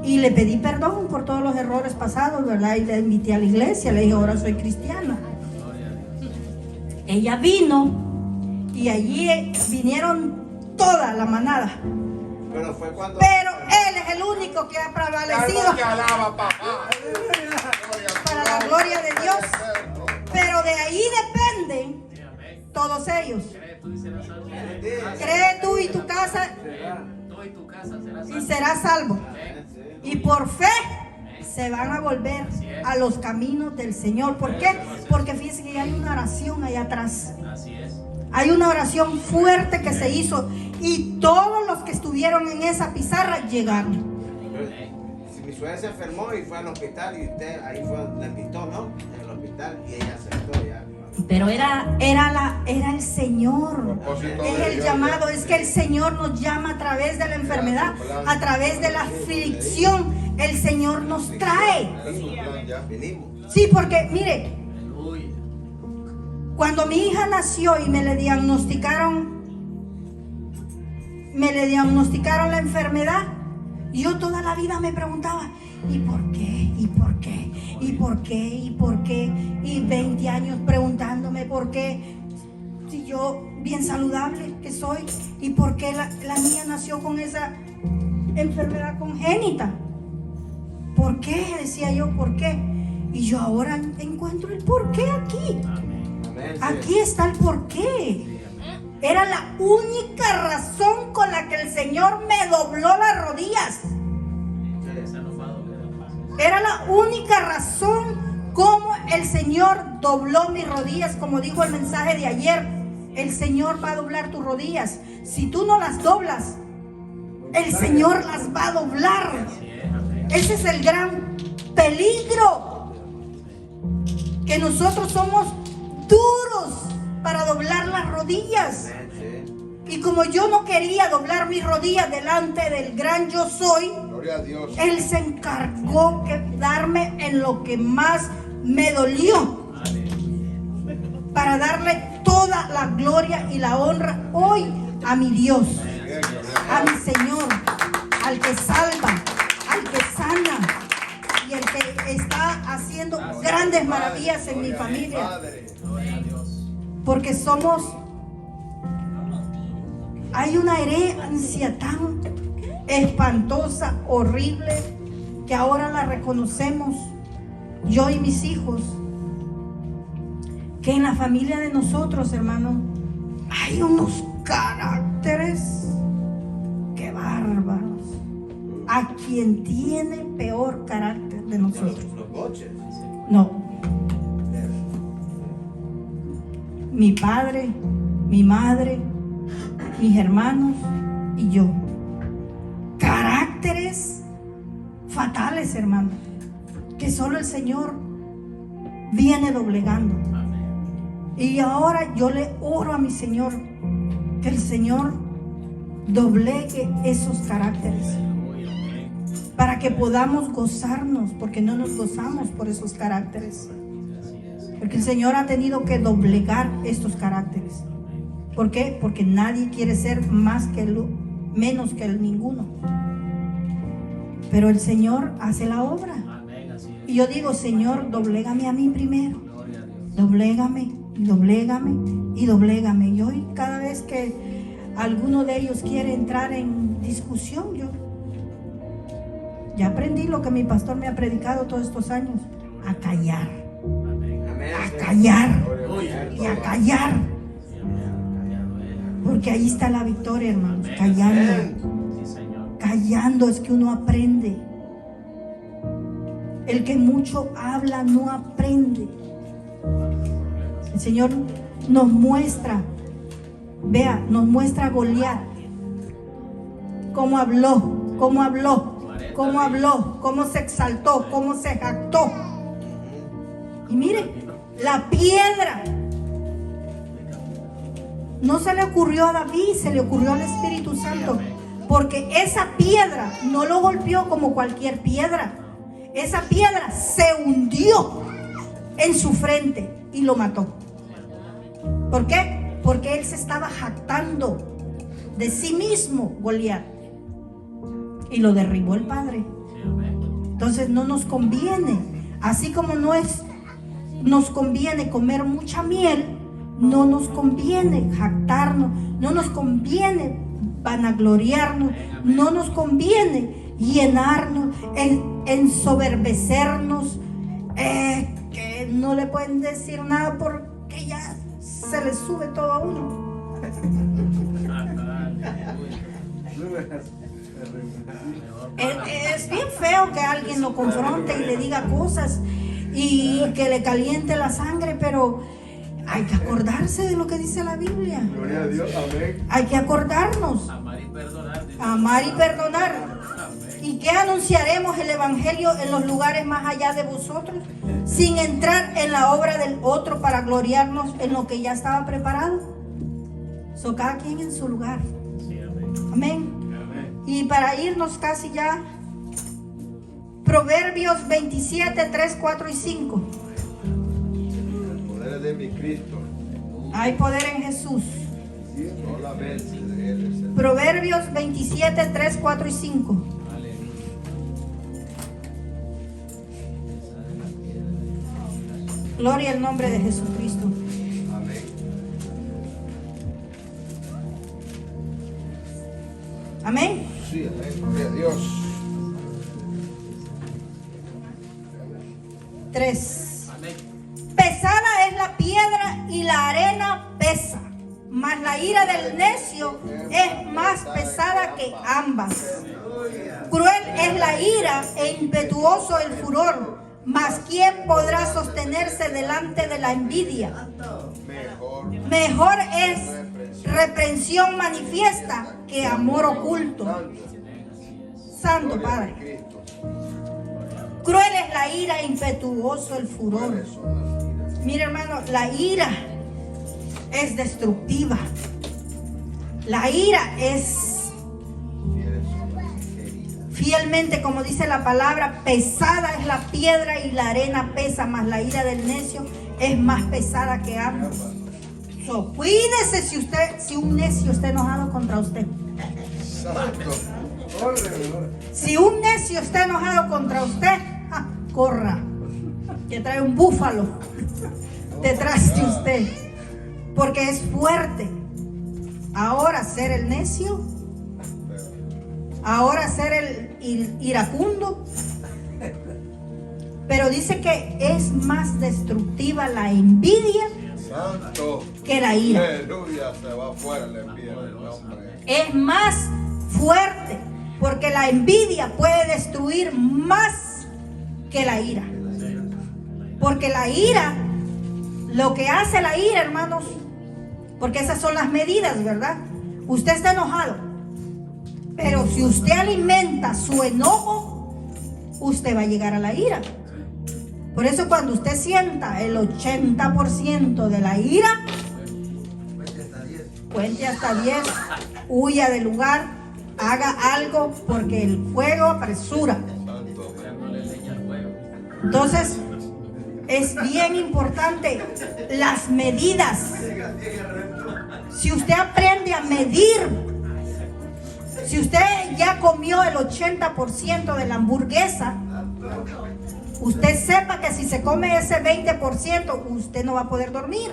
Y le pedí perdón por todos los errores pasados, ¿verdad? Y la invité a la iglesia, le dije, ahora soy cristiana. Ella vino y allí vinieron toda la manada. Pero fue cuando. Pero él es el único que ha prevalecido para la gloria de Dios. Pero de ahí dependen todos ellos. Cree tú y tu casa y serás salvo. Y por fe se van a volver a los caminos del Señor. ¿Por qué? Porque fíjense que hay una oración allá atrás. Hay una oración fuerte que se hizo y todos los que estuvieron en esa pizarra llegaron. Si mi suegra se enfermó y fue al hospital y usted ahí fue, la invitó, ¿no? En el hospital y ella aceptó ya. Pero era el Señor, es el llamado, es que el Señor nos llama a través de la enfermedad, a través de la aflicción, el Señor nos trae. Sí, porque mire, cuando mi hija nació y me le diagnosticaron la enfermedad, yo toda la vida me preguntaba, ¿y por qué? ¿Y por qué? ¿Y por qué? ¿Y por qué? Y 20 años preguntándome por qué. Si yo bien saludable que soy, ¿y por qué la mía nació con esa enfermedad congénita? ¿Por qué? Decía yo, ¿por qué? Y yo ahora encuentro el por qué aquí. Aquí está el por qué. Era la única razón con la que el Señor me dobló las rodillas. Era la única razón como el Señor dobló mis rodillas, como dijo el mensaje de ayer. El Señor va a doblar tus rodillas. Si tú no las doblas, el Señor las va a doblar. Ese es el gran peligro, que nosotros somos duros para doblar las rodillas. Y como yo no quería doblar mis rodillas delante del gran yo soy, Él se encargó de darme en lo que más me dolió, para darle toda la gloria y la honra hoy a mi Dios, a mi Señor, al que salva, al que sana y el que está haciendo grandes maravillas en mi familia. Porque hay una herencia tan espantosa, horrible, que ahora la reconocemos, yo y mis hijos, que en la familia de nosotros, hermano, hay unos caracteres que bárbaros. A quien tiene peor carácter de nosotros. No. Mi padre, mi madre, mis hermanos y yo. Caracteres fatales, hermano, que solo el Señor viene doblegando. Y ahora yo le oro a mi Señor que el Señor doblegue esos caracteres para que podamos gozarnos, porque no nos gozamos por esos caracteres, porque el Señor ha tenido que doblegar estos caracteres. ¿Por qué? Porque nadie quiere ser más que menos que ninguno, pero el Señor hace la obra. Y yo digo, Señor, doblégame a mí primero, doblégame, doblégame y doblégame. Y hoy cada vez que alguno de ellos quiere entrar en discusión, yo ya aprendí lo que mi pastor me ha predicado todos estos años: a callar, a callar y a callar, porque ahí está la victoria, hermanos. Callando es que uno aprende. El que mucho habla no aprende. El Señor nos muestra, vea, nos muestra a Goliat cómo habló, cómo se exaltó, cómo se jactó. Y mire, la piedra no se le ocurrió a David, se le ocurrió al Espíritu Santo. Porque esa piedra no lo golpeó como cualquier piedra. Esa piedra se hundió en su frente y lo mató. ¿Por qué? Porque él se estaba jactando de sí mismo, Goliat, y lo derribó el Padre. Entonces no nos conviene, así como nos conviene comer mucha miel, no nos conviene jactarnos, no nos conviene vanagloriarnos, no nos conviene llenarnos, ensoberbecernos, que no le pueden decir nada porque ya se le sube todo a uno. Es bien feo que alguien lo confronte y le diga cosas y que le caliente la sangre, pero hay que acordarse de lo que dice la Biblia. Gloria a Dios, amén. Hay que acordarnos. Amar y perdonar. Amar y perdonar. ¿Y qué anunciaremos el evangelio en los lugares más allá de vosotros? Sin entrar en la obra del otro para gloriarnos en lo que ya estaba preparado. Cada quien en su lugar. Amén. Y para irnos casi ya, Proverbios 27, 3, 4 y 5. El poder es de mi Cristo. Hay poder en Jesús. Solamente de Él es el Proverbios 27, 3, 4 y 5. Gloria al nombre de Jesucristo. amén. Amén. Sí, amén. Gloria a Dios. 3. Amén. Pesada es la piedra y la arena pesa, mas la ira del necio es más pesada que ambas. Cruel es la ira e impetuoso el furor, mas ¿quién podrá sostenerse delante de la envidia? Mejor es reprensión manifiesta que amor oculto. Santo Padre. Cruel es la ira e impetuoso el furor. Mire, hermano, la ira es destructiva. La ira es fielmente, como dice la palabra, pesada es la piedra y la arena pesa, mas la ira del necio es más pesada que ambos. Cuídese si un necio está enojado contra usted. Si un necio está enojado contra usted, corra, que trae un búfalo detrás de usted, porque es fuerte. Ahora ser el necio, ahora ser el iracundo, pero dice que es más destructiva la envidia Santo. que la ira. Aleluya, se va afuera la envidia del nombre. Es más fuerte, porque la envidia puede destruir más que la ira. Porque la ira, lo que hace la ira, hermanos, porque esas son las medidas, ¿verdad? Usted está enojado, pero si usted alimenta su enojo, usted va a llegar a la ira. Por eso cuando usted sienta el 80% de la ira, cuente hasta 10, huya del lugar, haga algo, porque el fuego apresura. Entonces, es bien importante las medidas. Si usted aprende a medir, si usted ya comió el 80% de la hamburguesa, usted sepa que si se come ese 20%, usted no va a poder dormir.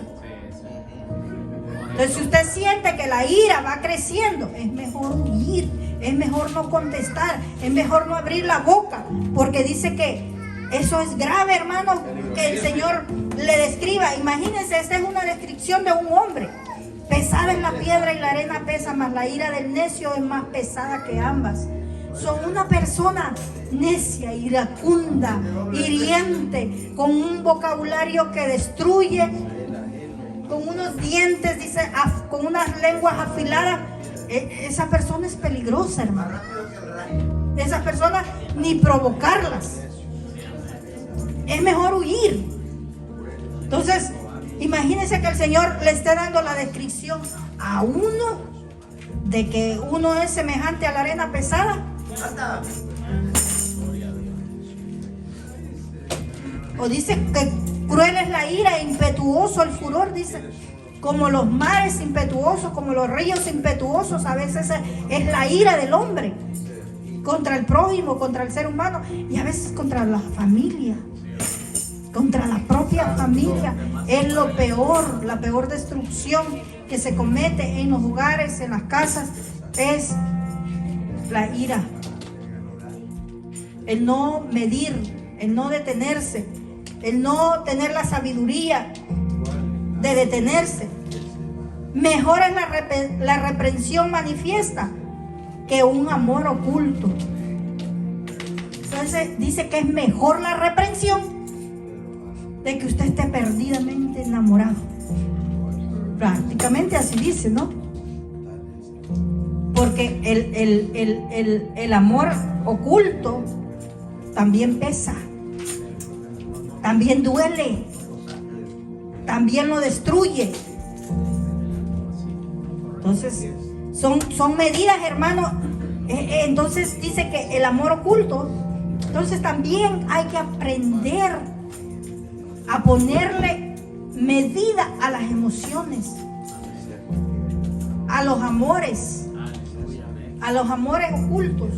Entonces, si usted siente que la ira va creciendo, es mejor huir, es mejor no contestar, es mejor no abrir la boca, porque dice que eso es grave, hermano, que el Señor le describa. Imagínense, esta es una descripción de un hombre. Pesada es la piedra y la arena pesa, mas la ira del necio es más pesada que ambas. Son una persona necia, iracunda, hiriente, con un vocabulario que destruye, con unos dientes, dice, con unas lenguas afiladas. Esa persona es peligrosa, hermano. Esas personas ni provocarlas. Es mejor huir. Entonces, imagínense que el Señor le esté dando la descripción a uno de que uno es semejante a la arena pesada. O dice que cruel es la ira e impetuoso el furor, dice. Como los mares impetuosos, como los ríos impetuosos, a veces es la ira del hombre contra el prójimo, contra el ser humano, y a veces contra la familia, contra la propia familia. Es lo peor, la peor destrucción que se comete en los hogares, en las casas, es la ira. El no medir, el no detenerse, el no tener la sabiduría de detenerse. Mejor es la reprensión manifiesta que un amor oculto. Entonces dice que es mejor la reprensión de que usted esté perdidamente enamorado. Prácticamente así dice, ¿no? Porque el amor oculto también pesa, también duele, también lo destruye. Entonces son medidas, hermano. Entonces dice que el amor oculto, entonces también hay que aprender a ponerle medida a las emociones, a los amores ocultos.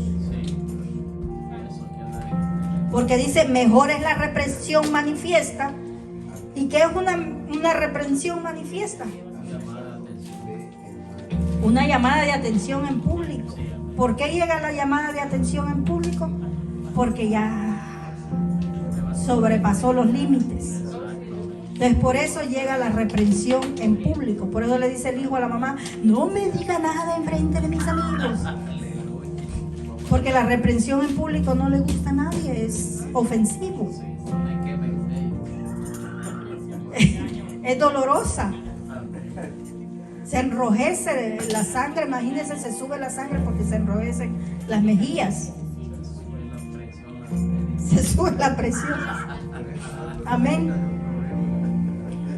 Porque dice, mejor es la reprensión manifiesta. ¿Y qué es una reprensión manifiesta? Una llamada de atención en público. ¿Por qué llega la llamada de atención en público? Porque ya sobrepasó los límites. Entonces por eso llega la reprensión en público. Por eso le dice el hijo a la mamá, no me diga nada enfrente de mis amigos. Porque la reprensión en público no le gusta a nadie, es ofensivo. Es dolorosa. Se enrojece la sangre, imagínense, se sube la sangre porque se enrojecen las mejillas. Se sube la presión. Amén.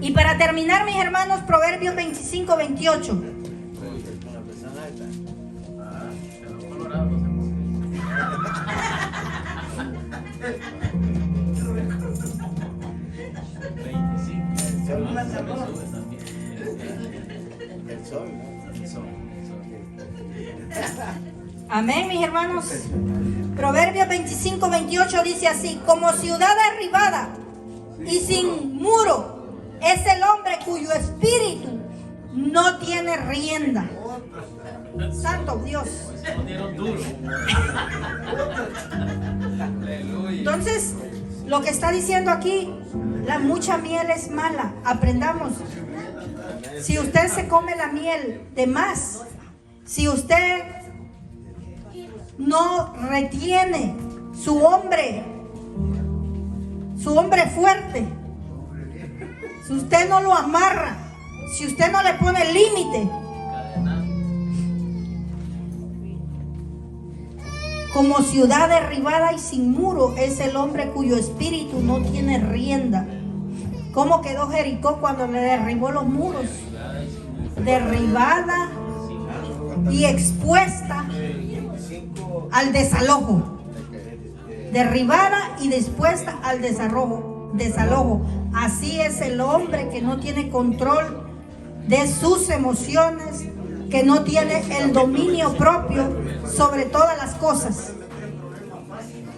Y para terminar, mis hermanos, Proverbios 25-28. Amén, mis hermanos. Proverbios 25-28 dice así: como ciudad derribada y sin muro es el hombre cuyo espíritu no tiene rienda. Santo Dios. Entonces, lo que está diciendo aquí, la mucha miel es mala. Aprendamos. Si usted se come la miel de más, si usted no retiene su hombre fuerte, si usted no lo amarra, si usted no le pone límite, como ciudad derribada y sin muro es el hombre cuyo espíritu no tiene rienda. ¿Cómo quedó Jericó cuando le derribó los muros? Derribada y expuesta al desalojo. Derribada y dispuesta al desalojo. Así es el hombre que no tiene control de sus emociones, que no tiene el dominio propio sobre todas las cosas.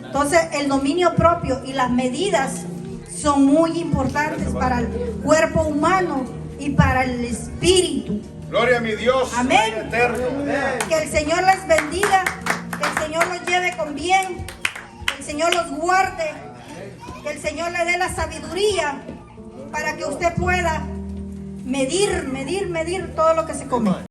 Entonces, el dominio propio y las medidas son muy importantes para el cuerpo humano y para el espíritu. Gloria a mi Dios. Amén. Eterno. Que el Señor les bendiga, que el Señor los lleve con bien, que el Señor los guarde, que el Señor le dé la sabiduría para que usted pueda medir todo lo que se come.